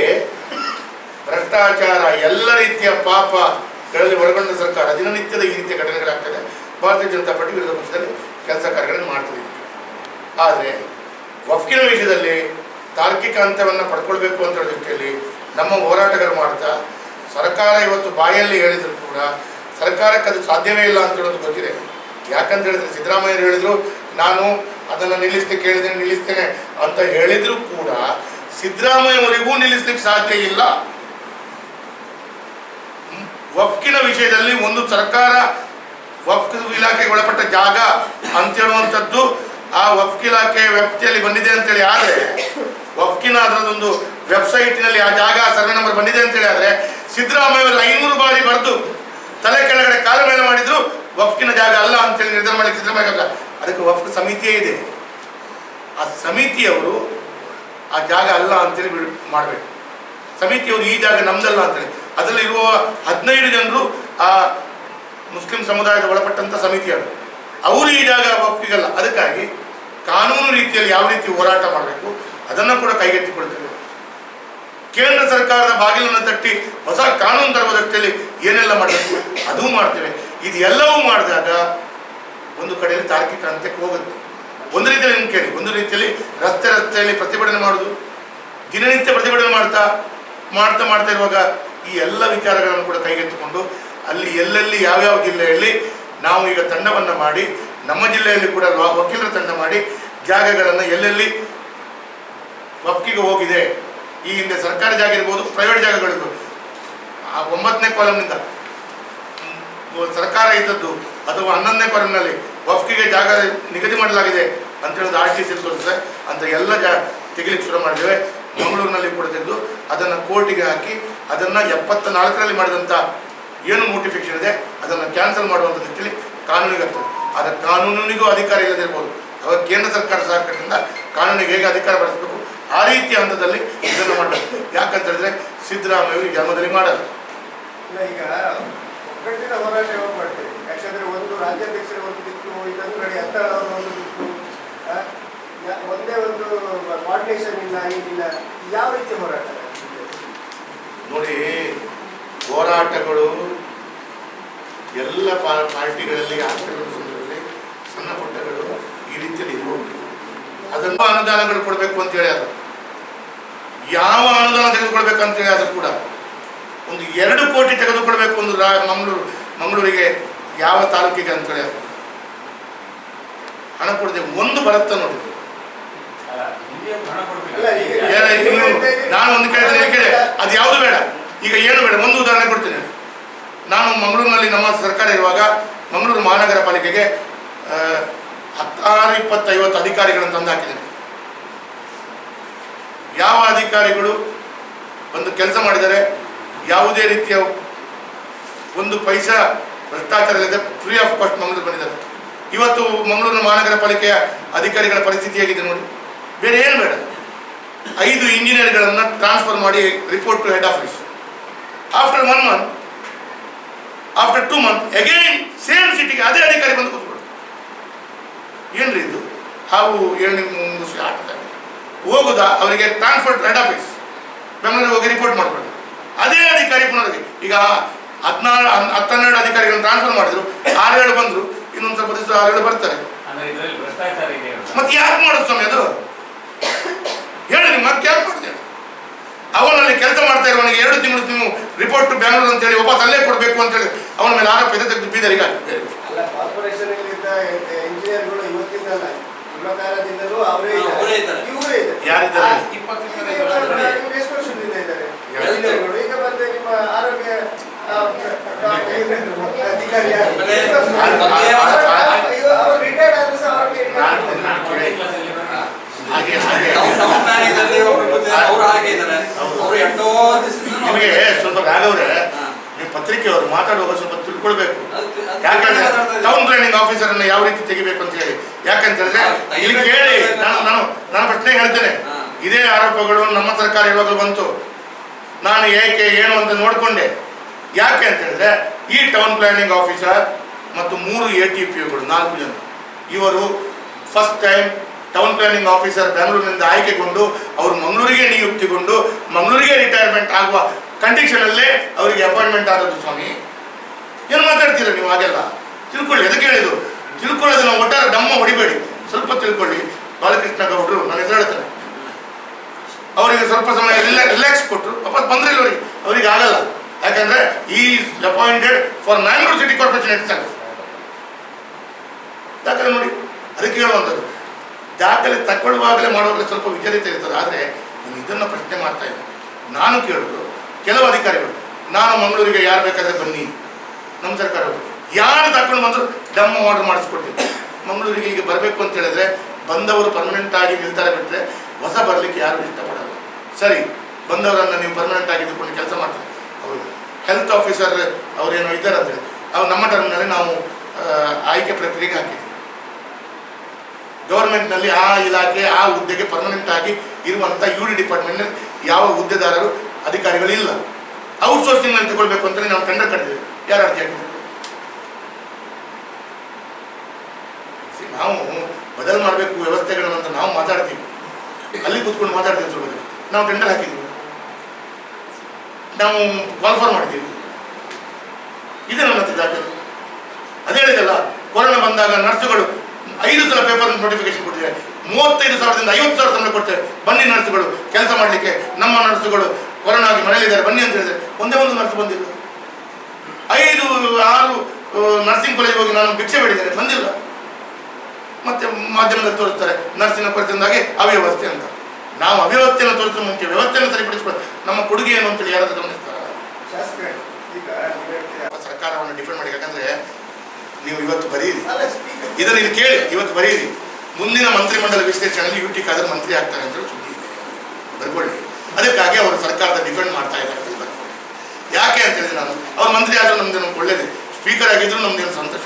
ಭ್ರಷ್ಟಾಚಾರ, ಎಲ್ಲ ರೀತಿಯ ಪಾಪಗಳಲ್ಲಿ ಒಳಗೊಂಡ ಸರ್ಕಾರ ದಿನನಿತ್ಯದ ಈ ರೀತಿಯ ಘಟನೆಗಳಾಗ್ತದೆ. ಭಾರತೀಯ ಜನತಾ ಪಾರ್ಟಿ ವಿರೋಧ ಪಕ್ಷದಲ್ಲಿ ಕೆಲಸ ಕಾರ್ಯಗಳನ್ನು ಮಾಡ್ತಿದ್ದೀವಿ. ಆದರೆ ವಕ್ಫಿನ ವಿಷಯದಲ್ಲಿ ತಾರ್ಕಿಕ ಹಂತವನ್ನು ಪಡ್ಕೊಳ್ಬೇಕು ಅಂತ ಹೇಳೋ ದೃಷ್ಟಿಯಲ್ಲಿ ನಮ್ಮ ಹೋರಾಟಗಾರರು ಮಾಡ್ತಾ, ಸರ್ಕಾರ ಇವತ್ತು ಬಾಯಲ್ಲಿ ಹೇಳಿದ್ರು ಕೂಡ ಸರ್ಕಾರಕ್ಕೆ ಅದು ಸಾಧ್ಯವೇ ಇಲ್ಲ ಅಂತ ಹೇಳೋದು ಗೊತ್ತಿದೆ. ಯಾಕಂತ ಹೇಳಿದ್ರೆ ಸಿದ್ದರಾಮಯ್ಯರು ಹೇಳಿದ್ರು, ನಾನು ಅದನ್ನು ನಿಲ್ಲಿಸ್ತೇನೆ ಅಂತ ಹೇಳಿದ್ರು ಕೂಡ ಸಿದ್ದರಾಮಯ್ಯವರಿಗೂ ನಿಲ್ಲಿಸ್ಲಿಕ್ಕೆ ಸಾಧ್ಯ ಇಲ್ಲ. ವಕ್ಫಿನ ವಿಷಯದಲ್ಲಿ ಒಂದು ಸರ್ಕಾರ ವಕ್ಫ್ ಇಲಾಖೆಗೆ ಒಳಪಟ್ಟ ಜಾಗ ಅಂತ ಹೇಳುವಂಥದ್ದು ಆ ವಕ್ಫ್ ಇಲಾಖೆ ವ್ಯಾಪ್ತಿಯಲ್ಲಿ ಬಂದಿದೆ ಅಂತೇಳಿ ಆದರೆ, ವಕ್ಫಿನ ಅದರದೊಂದು ವೆಬ್ಸೈಟ್ನಲ್ಲಿ ಆ ಜಾಗ ಸರ್ವೆ ನಂಬರ್ ಬಂದಿದೆ ಅಂತೇಳಿ ಆದರೆ, ಸಿದ್ದರಾಮಯ್ಯವರು 500 ಬಾರಿ ಬರೆದು ತಲೆ ಕೆಳಗಡೆ ಕಾಲ ಮೇಲೆ ಮಾಡಿದ್ರು ವಕ್ಫಿನ ಜಾಗ ಅಲ್ಲ ಅಂತೇಳಿ ನಿರ್ಧಾರ ಮಾಡಲಿಕ್ಕೆ ಸಿದ್ದರಾಮಯ್ಯ. ಅದಕ್ಕೆ ವಕ್ಫ್ ಸಮಿತಿಯೇ ಇದೆ. ಆ ಸಮಿತಿಯವರು ಆ ಜಾಗ ಅಲ್ಲ ಅಂತೇಳಿ ಮಾಡಬೇಕು. ಸಮಿತಿಯವರು ಈ ಜಾಗ ನಮ್ದಲ್ಲ ಅಂತೇಳಿ, ಅದರಲ್ಲಿ ಇರುವ 15 ಜನರು ಆ ಮುಸ್ಲಿಂ ಸಮುದಾಯದ ಒಳಪಟ್ಟಂಥ ಸಮಿತಿಯವರು, ಅವರು ಈ ಜಾಗ ವಕ್ಫಿಗಲ್ಲ. ಅದಕ್ಕಾಗಿ ಕಾನೂನು ರೀತಿಯಲ್ಲಿ ಯಾವ ರೀತಿ ಹೋರಾಟ ಮಾಡಬೇಕು ಅದನ್ನು ಕೂಡ ಕೈಗೆತ್ತಿಕೊಳ್ತೇವೆ. ಕೇಂದ್ರ ಸರ್ಕಾರದ ಬಾಗಿಲನ್ನು ತಟ್ಟಿ ಹೊಸ ಕಾನೂನು ತರುವ ದೃಷ್ಟಿಯಲ್ಲಿ ಏನೆಲ್ಲ ಮಾಡಬೇಕು ಅದೂ ಮಾಡ್ತೇವೆ. ಇದು ಎಲ್ಲವೂ ಮಾಡಿದಾಗ ಒಂದು ಕಡೆಯಲ್ಲಿ ತಾರ್ಕಿಕ ಹಂತಕ್ಕೆ ಹೋಗುತ್ತೆ. ಒಂದು ರೀತಿಯಲ್ಲಿ ನಿಮ್ಗೆ ಕೇಳಿ, ಒಂದು ರೀತಿಯಲ್ಲಿ ರಸ್ತೆಯಲ್ಲಿ ಪ್ರತಿಭಟನೆ ಮಾಡೋದು, ದಿನನಿತ್ಯ ಪ್ರತಿಭಟನೆ ಮಾಡ್ತಾ ಇರುವಾಗ ಈ ಎಲ್ಲ ವಿಚಾರಗಳನ್ನು ಕೂಡ ಕೈಗೆತ್ತಿಕೊಂಡು ಅಲ್ಲಿ ಎಲ್ಲೆಲ್ಲಿ ಯಾವ್ಯಾವ ಜಿಲ್ಲೆಯಲ್ಲಿ ನಾವು ಈಗ ತಂಡವನ್ನು ಮಾಡಿ, ನಮ್ಮ ಜಿಲ್ಲೆಯಲ್ಲಿ ಕೂಡ ವಕೀಲರ ತಂಡ ಮಾಡಿ ಜಾಗಗಳನ್ನು ಎಲ್ಲೆಲ್ಲಿ ವಕ್ಫಿಗೆ ಹೋಗಿದೆ, ಈ ಹಿಂದೆ ಸರ್ಕಾರಿ ಜಾಗ ಇರ್ಬೋದು, ಪ್ರೈವೇಟ್ ಜಾಗಗಳಿರ್ಬೋದು, 9ನೇ ಕಾಲಮ್ನಿಂದ ಸರ್ಕಾರ ಇದ್ದದ್ದು ಅಥವಾ 11ನೇ ಕಾಲಮ್ನಲ್ಲಿ ವಕ್ಫಿಗೆ ಜಾಗ ನಿಗದಿ ಮಾಡಲಾಗಿದೆ ಅಂತ ಹೇಳೋದು RTC ತೋರಿಸಿದೆ ಅಂತ ಎಲ್ಲ ತೆಗಿಲಿಕ್ಕೆ ಶುರು ಮಾಡಿದ್ದೇವೆ. ಮಂಗಳೂರಿನಲ್ಲಿ ಕೂಡ ತೆಗೆದು ಅದನ್ನು ಕೋರ್ಟಿಗೆ ಹಾಕಿ ಅದನ್ನು 74ರಲ್ಲಿ ಮಾಡಿದಂಥ ಏನು ನೋಟಿಫಿಕೇಶನ್ ಇದೆ ಅದನ್ನು ಕ್ಯಾನ್ಸಲ್ ಮಾಡುವಂಥ ರೀತಿಯಲ್ಲಿ ಕಾನೂನಿಗೆ ಆಗ್ತದೆ. ಆದರೆ ಕಾನೂನಿಗೂ ಅಧಿಕಾರ ಇಲ್ಲದಿರ್ಬೋದು. ಅವಾಗ ಕೇಂದ್ರ ಸರ್ಕಾರ ಸಹಕಾರದಿಂದ ಕಾನೂನಿಗೆ ಹೇಗೆ ಅಧಿಕಾರ ಬಳಸಬೇಕು ಆ ರೀತಿಯ ಹಂತದಲ್ಲಿ ಇದನ್ನು ಮಾಡಬೇಕು. ಯಾಕಂತ ಹೇಳಿದ್ರೆ ಸಿದ್ದರಾಮಯ್ಯ ಜನ್ಮದಲ್ಲಿ ಮಾಡಲ್ಲ. ಈಗ ಒಗ್ಗಟ್ಟಿನ ಹೋರಾಟ ಯಾವಾಗ ಮಾಡ್ತೀವಿ? ಯಾಕಂದ್ರೆ ಒಂದು ರಾಜ್ಯಾಧ್ಯಕ್ಷರ ಒಂದು ದಿಕ್ಕು, ಇನ್ನೊಂದು ಕಡೆ ಅತ್ತಾಳ ಒಂದು ದಿಕ್ಕು, ಒಂದೇ ಒಂದು ಕೋಆರ್ಡಿನೇಷನ್ ಇಲ್ಲ, ಏನಿಲ್ಲ. ಯಾವ ರೀತಿ ಹೋರಾಟ ನೋಡಿ, ಹೋರಾಟಗಳು ಎಲ್ಲ ಪಾರ್ಟಿಗಳಲ್ಲಿ ಆಗ್ತಿರೋ ಸಂದರ್ಭದಲ್ಲಿ ಸಣ್ಣ ಪುಟ್ಟಗಳು ಈ ರೀತಿಯಲ್ಲಿ ಇರಬಹುದು. ಅದನ್ನು ಅನುದಾನಗಳು ಕೊಡಬೇಕು ಅಂತ ಹೇಳಿ ಅದು ಯಾವ ಅನುದಾನ ತೆಗೆದುಕೊಳ್ಬೇಕಂತೇಳಿ ಆದರೂ ಕೂಡ ಒಂದು 2 ಕೋಟಿ ತೆಗೆದುಕೊಳ್ಬೇಕು ಒಂದು ಮಂಗಳೂರಿಗೆ ಯಾವ ತಾಲೂಕಿಗೆ ಅಂತೇಳಿ ಹಣ ಕೊಡದೆ ಒಂದು ಬರುತ್ತ ನೋಡಿ. ನಾನು ಒಂದು ಕೇಳಿದ್ರೆ ಅದು ಯಾವುದು ಬೇಡ, ಈಗ ಏನು ಬೇಡ, ಒಂದು ಉದಾಹರಣೆ ಕೊಡ್ತೀನಿ. ನಾನು ಮಂಗಳೂರಿನಲ್ಲಿ ನಮ್ಮ ಸರ್ಕಾರ ಇರುವಾಗ ಮಂಗಳೂರು ಮಹಾನಗರ ಪಾಲಿಕೆಗೆ 16, 20, 50 ಅಧಿಕಾರಿಗಳನ್ನು ತಂದು ಹಾಕಿದ್ದೇನೆ. ಯಾವ ಅಧಿಕಾರಿಗಳು ಒಂದು ಕೆಲಸ ಮಾಡಿದರೆ ಯಾವುದೇ ರೀತಿಯ ಒಂದು ಪೈಸಾ ಭ್ರಷ್ಟಾಚಾರ ಇಲ್ಲದೆ ಫ್ರೀ ಆಫ್ ಕಾಸ್ಟ್ ಮಂಗಳೂರು ಬಂದಿದ್ದಾರೆ. ಇವತ್ತು ಮಂಗಳೂರಿನ ಮಹಾನಗರ ಪಾಲಿಕೆಯ ಅಧಿಕಾರಿಗಳ ಪರಿಸ್ಥಿತಿ ಹೇಗಿದೆ ನೋಡಿ. ಬೇರೆ ಏನು ಬೇಡ, 5 ಇಂಜಿನಿಯರ್ಗಳನ್ನು ಟ್ರಾನ್ಸ್ಫರ್ ಮಾಡಿ report to head office. After 1 month, after 2 months again same ಸಿಟಿಗೆ ಅದೇ ಅಧಿಕಾರಿ ಬಂದು ಕೂತ್ಕೊಳ್ಳಿ. ಏನ್ರಿ ಇದು? ಹಾವು ಏಳು ಮುಂಗುಸಿ ಆಗ್ತದೆ. ಹೋಗುದಾ ಅವರಿಗೆ ಟ್ರಾನ್ಸ್ಫರ್ ಹೆಡ್ ಆಫೀಸ್ ಬೆಂಗಳೂರಿಗೆ ಹೋಗಿ ರಿಪೋರ್ಟ್ ಮಾಡ್ಕೊಳ್ಳಿ. ಅದೇ ಅಧಿಕಾರಿ ಪುನರ್ಗೆ ಈಗ 12 ಅಧಿಕಾರಿಗಳನ್ನು ಟ್ರಾನ್ಸ್ಫರ್ ಮಾಡಿದ್ರು, 6-7 ಬಂದ್ರು, ಇನ್ನೊಂದು ಸ್ವಲ್ಪ ದಿವಸ 6-7 ಬರ್ತಾರೆ. ಮತ್ತೆ ಯಾಕೆ ಮಾಡೋದು ಸ್ವಾಮಿ ಅದು? ಹೇಳಿ ನೀವು ಮತ್ತೆ ಯಾಕೆ ಮಾಡ್ತೀವಿ? ಅವನಲ್ಲಿ ಕೆಲಸ ಮಾಡ್ತಾ ಇರುವವನಿಗೆ 2 ತಿಂಗಳು ನೀವು ರಿಪೋರ್ಟ್ ಬೆಂಗಳೂರು ಅಂತೇಳಿ ವಾಪಸ್ ಅಲ್ಲೇ ಕೊಡಬೇಕು ಅಂತೇಳಿ ಅವನ ಮೇಲೆ ಆರೋಪ ಇದೆ. ತೆಗೆದು ಬೀದರಿಗೆ ಹಾಕಿದ್ದಾರೆ. ಕಾರ್ಪೊರೇಷನ್ ಇಂಜಿನಿಯರ್ಗಳು ಇವತ್ತಿಂದಲ್ಲ, ಕಾಲದಿಂದಲೂ ಅವರೇ ಇದ್ದಾರೆ. ಯಾರಿದ್ದಾರೆ? ಎಷ್ಟು ವರ್ಷದಿಂದ ಇದ್ದಾರೆ ಇಂಜಿನಿಯರ್ಗಳು. ಈಗ ಬಂದು ನಿಮ್ಮ ಆರೋಗ್ಯ ಅಧಿಕಾರಿ ಅವರು ರಿಟೈರ್ಡ್ ಆದ್ರೂ ಸಹ ನಿಮಗೆ ಸ್ವಲ್ಪ ರಾಘವ್ರೆ, ನೀವು ಪತ್ರಿಕೆಯವರು ಮಾತಾಡುವಾಗ ಸ್ವಲ್ಪ ತಿಳ್ಕೊಳ್ಬೇಕು. ಯಾಕಂದ್ರೆ ಟೌನ್ ಪ್ಲಾನಿಂಗ್ ಆಫೀಸರ್ ಅನ್ನ ಯಾವ ರೀತಿ ತೆಗಿಬೇಕು ಅಂತ ಹೇಳಿ. ಯಾಕಂತ ಹೇಳಿದ್ರೆ ಇಲ್ಲಿ ಕೇಳಿ, ನಾನು ಪ್ರಶ್ನೆ ಹೇಳ್ತೇನೆ. ಇದೇ ಆರೋಪಗಳು ನಮ್ಮ ಸರ್ಕಾರ ಇವಾಗ ಬಂತು. ನಾನು ಏಕೆ ಏನು ಅಂತ ನೋಡಿಕೊಂಡೆ. ಯಾಕೆ ಅಂತ ಹೇಳಿದ್ರೆ ಈ ಟೌನ್ ಪ್ಲಾನಿಂಗ್ ಆಫೀಸರ್ ಮತ್ತು 3 ATPಗಳು 4 ಜನ ಇವರು first time town planning officer ಬೆಂಗಳೂರಿನಿಂದ ಆಯ್ಕೆಗೊಂಡು ಅವರು ಮಂಗಳೂರಿಗೆ ನಿಯುಕ್ತಿಗೊಂಡು ಮಂಗಳೂರಿಗೆ ರಿಟೈರ್ಮೆಂಟ್ ಆಗುವ ಕಂಡೀಷನ್ ಅಲ್ಲೇ ಅವರಿಗೆ ಅಪಾಯಿಂಟ್ಮೆಂಟ್ ಆದದ್ದು. ಸ್ವಾಮಿ ಏನು ಮಾತಾಡ್ತೀರಾ ನೀವು? ಹಾಗೆಲ್ಲ ತಿಳ್ಕೊಳ್ಳಿ. ಅದಕ್ಕೆ ಹೇಳಿದ್ರು, ತಿಳ್ಕೊಳ್ಳೋದನ್ನ ಒಟ್ಟಾರೆ ಡಮ್ಮ ಹೊಡಿಬೇಡಿ, ಸ್ವಲ್ಪ ತಿಳ್ಕೊಳ್ಳಿ. ಬಾಲಕೃಷ್ಣ ಗೌಡರು ನನ್ನ ಹೆಸರು ಹೇಳ್ತಾರೆ, ಅವರಿಗೆ ಸ್ವಲ್ಪ ಸಮಯ ರಿಲ್ಯಾಕ್ಸ್ ಕೊಟ್ಟರು, ವಾಪಸ್ ಬಂದ್ರೆ ಅವರಿಗೆ ಆಗಲ್ಲ. ಯಾಕಂದ್ರೆ ಈ appointed for Mangalore city corporation it self. ದಾಖಲೆ ನೋಡಿ, ಅದಕ್ಕೆ ಹೇಳುವಂಥದ್ದು ದಾಖಲೆ ತಗೊಳ್ಳುವಾಗಲೇ ಮಾಡುವಾಗಲೇ ಸ್ವಲ್ಪ ವಿಚಲಿತ ಇರ್ತದೆ. ಆದರೆ ಇದನ್ನು ಪ್ರಶ್ನೆ ಮಾಡ್ತಾ ಇಲ್ಲ. ನಾನು ಕೇಳೋದು, ಕೆಲವು ಅಧಿಕಾರಿಗಳು ನಾನು ಮಂಗಳೂರಿಗೆ ಯಾರು ಬೇಕಾದ್ರೆ ಬನ್ನಿ, ನಮ್ಮ ಸರ್ಕಾರವರು ಯಾರು ತಗೊಂಡು ಬಂದರು ಡಮ್ಮ ಆರ್ಡರ್ ಮಾಡಿಸ್ಕೊಡ್ತೀನಿ. ಮಂಗಳೂರಿಗೆ ಈಗ ಬರಬೇಕು ಅಂತ ಹೇಳಿದ್ರೆ ಬಂದವರು ಪರ್ಮನೆಂಟ್ ಆಗಿ ನಿಲ್ತಾರೆ, ಬಿಟ್ಟರೆ ಹೊಸ ಬರಲಿಕ್ಕೆ ಯಾರು ಇಷ್ಟಪಡಲ್ಲ. ಸರಿ, ಬಂದವರನ್ನು ನೀವು ಪರ್ಮನೆಂಟ್ ಆಗಿ ಇದ್ಕೊಂಡು ಕೆಲಸ ಮಾಡ್ತಾರೆ. ಅವರು ಹೆಲ್ತ್ ಆಫೀಸರ್ ಅವರೇನೋ ಇದ್ದಾರೆ ಅಂತೇಳಿ ಅವ್ರು ನಮ್ಮ ಟರ್ಮ್ನಲ್ಲಿ ನಾವು ಆಯ್ಕೆ ಪ್ರಕ್ರಿಯೆಗೆ ಹಾಕಿದ್ವಿ. ಗೌರ್ಮೆಂಟ್ನಲ್ಲಿ ಆ ಇಲಾಖೆ ಆ ಹುದ್ದೆಗೆ ಪರ್ಮನೆಂಟ್ ಆಗಿ ಇರುವಂಥ UD ಡಿಪಾರ್ಟ್ಮೆಂಟ್ ಯಾವ ಹುದ್ದೆದಾರರು ಅಧಿಕಾರಿಗಳು ಇಲ್ಲ. ಔಟ್ಸೋರ್ಸಿಂಗ್ನಲ್ಲಿ ತಗೊಳ್ಬೇಕು ಅಂತಲೇ ನಾವು ಟೆಂಡರ್ ಕಟ್ಟಿದ್ದೇವೆ. ಯಾರು ಅರ್ಜಿ ಹಾಕಿದ್ರು? ನಾವು ಬದಲು ಮಾಡಬೇಕು ವ್ಯವಸ್ಥೆಗಳನ್ನಂತ ನಾವು ಮಾತಾಡ್ತೀವಿ, ಅಲ್ಲಿ ಕೂತ್ಕೊಂಡು ಮಾತಾಡ್ತೀವಿ. ಸ್ವಲ್ಪ ನಾವು ಟೆಂಡರ್ ಹಾಕಿದ್ವಿ, ನಾವು ಕಾಲ್ಫಾರ್ ಮಾಡಿದ್ದೀವಿ. ಇದೆ ನನ್ನ ಹತ್ರ ದಾಖಲೆ. ಅದೇ ಹೇಳಿದಲ್ಲ, ಕೊರೋನಾ ಬಂದಾಗ ನರ್ಸುಗಳು 5 ಸಲ ಪೇಪರ್ ನೋಟಿಫಿಕೇಶನ್ ಕೊಟ್ಟಿದ್ದಾರೆ. 35,000ದಿಂದ 50,000 ಸಂಬಳ ಕೊಡ್ತೇವೆ, ಬನ್ನಿ ನರ್ಸುಗಳು ಕೆಲಸ ಮಾಡಲಿಕ್ಕೆ. ನಮ್ಮ ನರ್ಸುಗಳು ಕೊರೋನಾ ಆಗಿ ಮನೆಯಲ್ಲಿದ್ದಾರೆ, ಬನ್ನಿ ಅಂತ ಹೇಳಿದ್ರೆ ಒಂದೇ ಒಂದು ನರ್ಸ್ ಬಂದಿಲ್ಲ. 5-6 ನರ್ಸಿಂಗ್ ಕಾಲೇಜ್ ಹೋಗಿ ನಾನು ಭಿಕ್ಷೆ ಬೇಡಿದ್ದೇನೆ, ಬಂದಿಲ್ಲ. ಮತ್ತೆ ಮಾಧ್ಯಮದಲ್ಲಿ ತೋರಿಸ್ತಾರೆ ನರ್ಸಿನ ಕೊರತೆಯಿಂದಾಗಿ ಅವ್ಯವಸ್ಥೆ ಅಂತ. ನಾವು ಅವ್ಯವಸ್ಥೆಯನ್ನು ತೋರಿಸುವ ಮುಂಚೆ ವ್ಯವಸ್ಥೆಯನ್ನು ಸರಿಪಡಿಸ್ಕೊಂಡು ನಮ್ಮ ಕೊಡುಗೆ ಏನು ಅಂತೇಳಿ ಯಾರಾದ್ರೂ ಗಮನಿಸ್ತಾರೆ? ಸರ್ಕಾರವನ್ನು ಡಿಫೆಂಡ್ ಮಾಡಿ. ಯಾಕಂದ್ರೆ ನೀವು ಇವತ್ತು ಬರೀರಿ, ಇದನ್ನು ಇಲ್ಲಿ ಕೇಳಿ, ಇವತ್ತು ಬರೀರಿ, ಮುಂದಿನ ಮಂತ್ರಿಮಂಡಲ ವಿಶ್ಲೇಷಣೆಯಲ್ಲಿ UT ಖಾದರ್ ಮಂತ್ರಿ ಆಗ್ತಾರೆ ಅಂತ ಸುದ್ದಿ ಇದೆ, ಬರ್ಕೊಳ್ಳಿ. ಅದಕ್ಕಾಗಿ ಅವರು ಸರ್ಕಾರದ ಡಿಫೆಂಡ್ ಮಾಡ್ತಾ ಇದ್ದಾರೆ ಅಂತ ಬರ್ಕೊಳ್ಳಿ. ಯಾಕೆ ಅಂತ ಹೇಳಿದ್ರೆ ನಾನು ಅವ್ರು ಮಂತ್ರಿ ಆದರೂ ನಮ್ದು ನಮ್ಗೆ ಒಳ್ಳೇದು, ಸ್ಪೀಕರ್ ಆಗಿದ್ರು ನಮ್ದೇನು ಸಂತೋಷ.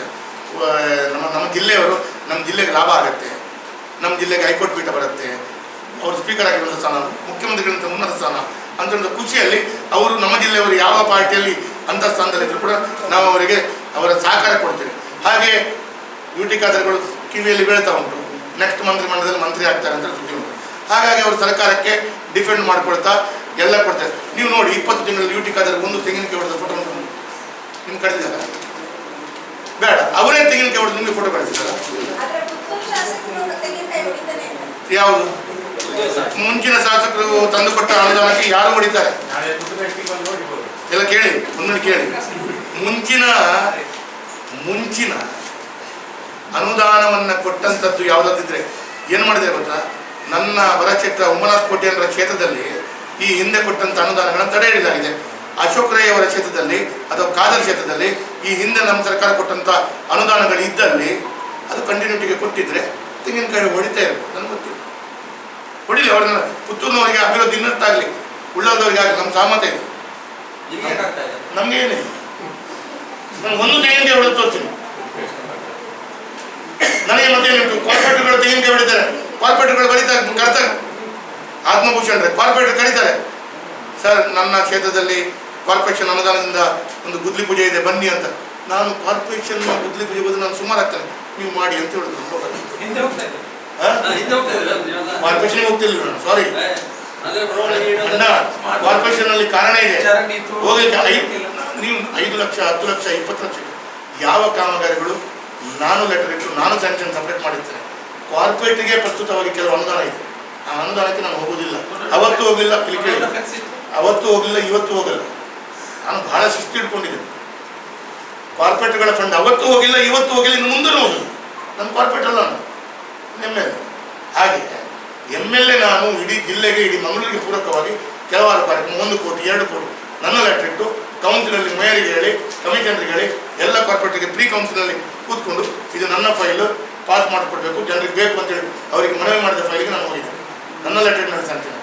ನಮ್ಮ ಜಿಲ್ಲೆಯವರು, ನಮ್ಮ ಜಿಲ್ಲೆಗೆ ಲಾಭ ಆಗುತ್ತೆ, ನಮ್ಮ ಜಿಲ್ಲೆಗೆ ಹೈಕೋರ್ಟ್ ಪೀಠ ಬರುತ್ತೆ, ಅವರು ಸ್ಪೀಕರ್ ಆಗಿರುವಂಥ ಸ್ಥಾನ, ಮುಖ್ಯಮಂತ್ರಿಗಳಿಂದ ಉನ್ನತ ಸ್ಥಾನ ಅಂತ ಖುಷಿಯಲ್ಲಿ ಅವರು ನಮ್ಮ ಜಿಲ್ಲೆಯವರು ಯಾವ ಪಾರ್ಟಿಯಲ್ಲಿ ಅಂಥ ಸ್ಥಾನದಲ್ಲಿದ್ದರೂ ಕೂಡ ನಾವು ಅವರಿಗೆ ಅವರ ಸಹಕಾರ ಕೊಡ್ತೇವೆ. ಹಾಗೆ UT ಖಾದರ್ಗಳು ಕಿವಿಯಲ್ಲಿ ಬೀಳ್ತಾ ಉಂಟು, ನೆಕ್ಸ್ಟ್ ಮಂತ್ರಿಮಂಡಲದಲ್ಲಿ ಮಂತ್ರಿ ಆಗ್ತಾರೆ ಅಂತ ಸುದ್ದಿ ಉಂಟು. ಹಾಗಾಗಿ ಅವರು ಸರ್ಕಾರಕ್ಕೆ ಡಿಫೆಂಡ್ ಮಾಡ್ಕೊಳ್ತಾ ಎಲ್ಲ ಕೊಡ್ತಾರೆ. ನೀವು ನೋಡಿ, 20 ತಿಂಗಳಲ್ಲಿ UT ಖಾದರ್ ಒಂದು ತೆಂಗಿನಕಾಯಿ ಹೊಡೆದ ಫೋಟೋ ಉಂಟು ನಿಮ್ಗೆ ಕಳಿಸಿದಾರ? ಬೇಡ, ಅವರೇ ತೆಂಗಿನಕಾಯಿ ಹೊಡೆದು ನಿಮಗೆ ಫೋಟೋ ಕಳಿಸಿದಾರ? ಯಾವುದು ಮುಂಚಿನ ಶಾಸಕರು ತಂದುಕೊಟ್ಟ ಅನುದಾನಕ್ಕೆ ಯಾರು ಹೊಡಿತಾರೆ ಎಲ್ಲ ಕೇಳಿ, ಮುಂದೆ ಕೇಳಿ. ಮುಂಚಿನ ಅನುದಾನವನ್ನು ಕೊಟ್ಟಂಥದ್ದು ಯಾವುದಾದಿದ್ರೆ ಏನು ಮಾಡಿದರೆ ಗೊತ್ತಾ? ನನ್ನ ಬರಕ್ಷೇತ್ರ ಉಮ್ಮನಾಥ್ ಕೋಟೆಯರ ಕ್ಷೇತ್ರದಲ್ಲಿ ಈ ಹಿಂದೆ ಕೊಟ್ಟಂಥ ಅನುದಾನಗಳನ್ನು ತಡೆ ಹಿಡಿಯಲಾಗಿದೆ. ಅಶೋಕ್ ರೈ ಅವರ ಕ್ಷೇತ್ರದಲ್ಲಿ ಅಥವಾ ಖಾದರ್ ಕ್ಷೇತ್ರದಲ್ಲಿ ಈ ಹಿಂದೆ ನಮ್ಮ ಸರ್ಕಾರ ಕೊಟ್ಟಂಥ ಅನುದಾನಗಳು ಇದ್ದಲ್ಲಿ ಅದು ಕಂಟಿನ್ಯೂಟಿಗೆ ಕೊಟ್ಟಿದ್ರೆ ತೆಂಗಿನಕಾಯಿ ಹೊಡಿತಾ ಇರ್ಬೋದು. ನನಗೆ ಗೊತ್ತಿಲ್ಲ, ಹೊಡಿಲಿ. ಅವ್ರನ್ನ ಪುತ್ತೂರಿನವರಿಗೆ ಅಭಿವೃದ್ಧಿ ಇನ್ನಷ್ಟಾಗಲಿ, ಉಳ್ಳದವರಿಗೆ ಆಗಲಿ, ನಮ್ಮ ಸಹಮತ ಇದೆ. ನಮ್ಗೆ ಏನಿಲ್ಲ, ನಾನು ಒಂದು ತೆಂಗಿನಕಾಯಿ ಹೊಡೆದು ತೋರ್ತೀನಿ. ನನಗೆ ಮತ್ತೇನುಂಟು? ಕಾರ್ಪೊರೇಟ್ಗಳು ತೆಂಗಿನಕಾಯಿ ಹೊಡಿತಾರೆ, ಕಾರ್ಪೊರೇಟ್ಗಳು ಕರ್ತಾರೆ. ಆತ್ಮಭೂಷಣ್ ಕಾರ್ಪೊರೇಟರ್ ಕರೀತಾರೆ, ಸರ್ ನನ್ನ ಕ್ಷೇತ್ರದಲ್ಲಿ ಕಾರ್ಪೊರೇಷನ್ ಅನುದಾನದಿಂದ ಒಂದು ಗುದ್ಲಿ ಪೂಜೆ ಇದೆ ಬನ್ನಿ ಅಂತ. ನಾನು ಕಾರ್ಪೊರೇಷನ್ ಗುದ್ಲಿ ಪೂಜೆ ಬಂದು ನಾನು ಸುಮಾರು ಆಗ್ತೇನೆ, ನೀವು ಮಾಡಿ ಅಂತ ಹೇಳಿದ್ರು. ಕಾರ್ಪೊರೇಷನ್ ಹೋಗ್ತಿಲ್ಲ ನಾನು, ಸಾರಿ ಅಣ್ಣ. ಕಾರ್ಪೊರೇಷನ್ ಅಲ್ಲಿ ಕಾರಣ ಇದೆ, ಹೋಗಲಿಕ್ಕೆ ನೀವು 5 ಲಕ್ಷ 10 ಲಕ್ಷ 20 ಲಕ್ಷ ಯಾವ ಕಾಮಗಾರಿಗಳು ನಾನು ಲೆಟರ್ ಇಟ್ಟು ನಾನು ಸ್ಯಾಂಕ್ಷನ್ ಸಪ್ರೇಟ್ ಮಾಡಿರ್ತೇನೆ. ಕಾರ್ಪೊರೇಟ್ಗೆ ಪ್ರಸ್ತುತವಾಗಿ ಕೆಲವು ಅನುದಾನ ಇದೆ, ಆ ಅನುದಾನಕ್ಕೆ ನಾನು ಹೋಗೋದಿಲ್ಲ. ಅವತ್ತು ಹೋಗಲಿಲ್ಲ, ಇಲ್ಲಿ ಕೇಳಿ, ಅವತ್ತು ಹೋಗಲಿಲ್ಲ, ಇವತ್ತು ಹೋಗಲ್ಲ. ನಾನು ಬಹಳ ಶಿಸ್ತು ಇಟ್ಕೊಂಡಿದ್ದೇನೆ. ಕಾರ್ಪೊರೇಟ್ಗಳ ಫಂಡ್ ಅವತ್ತು ಹೋಗಿಲ್ಲ, ಇವತ್ತು ಹೋಗಿಲ್ಲ, ಇನ್ನು ಮುಂದೂ ಹೋಗಿಲ್ಲ. ನನ್ನ ಕಾರ್ಪೊರೇಟ್ ಅಲ್ಲ, ನಾನು MLA. ಹಾಗೆ MLA ನಾನು ಇಡೀ ಜಿಲ್ಲೆಗೆ, ಇಡೀ ಮಂಗಳೂರಿಗೆ ಪೂರಕವಾಗಿ ಕೆಲವಾರು ಕಾರ್ಯಕ್ರಮ 1 ಕೋಟಿ 2 ಕೋಟಿ ನನ್ನ ಲೆಟರ್ ಇಟ್ಟು ಕೌನ್ಸಿಲಲ್ಲಿ ಮೇಯರಿಗೆ ಹೇಳಿ, ಕಮಿಷನರಿಗೆ ಹೇಳಿ, ಎಲ್ಲ ಕಾರ್ಪೊರೇಟ್ಗೆ ಪ್ರೀ ಕೌನ್ಸಿಲಲ್ಲಿ ಕೂತ್ಕೊಂಡು ಇದು ನನ್ನ ಫೈಲು ಪಾಸ್ ಮಾಡಿಕೊಡ್ಬೇಕು, ಜನರಿಗೆ ಬೇಕು ಅಂತೇಳಿ ಅವರಿಗೆ ಮನವಿ ಮಾಡಿದ ಫೈಲಿಗೆ ನಾನು ಹೋಗಿದ್ದೆ. ನನ್ನ ಲೆಟರ್ ನಡೆಸ್ತೀನಿ.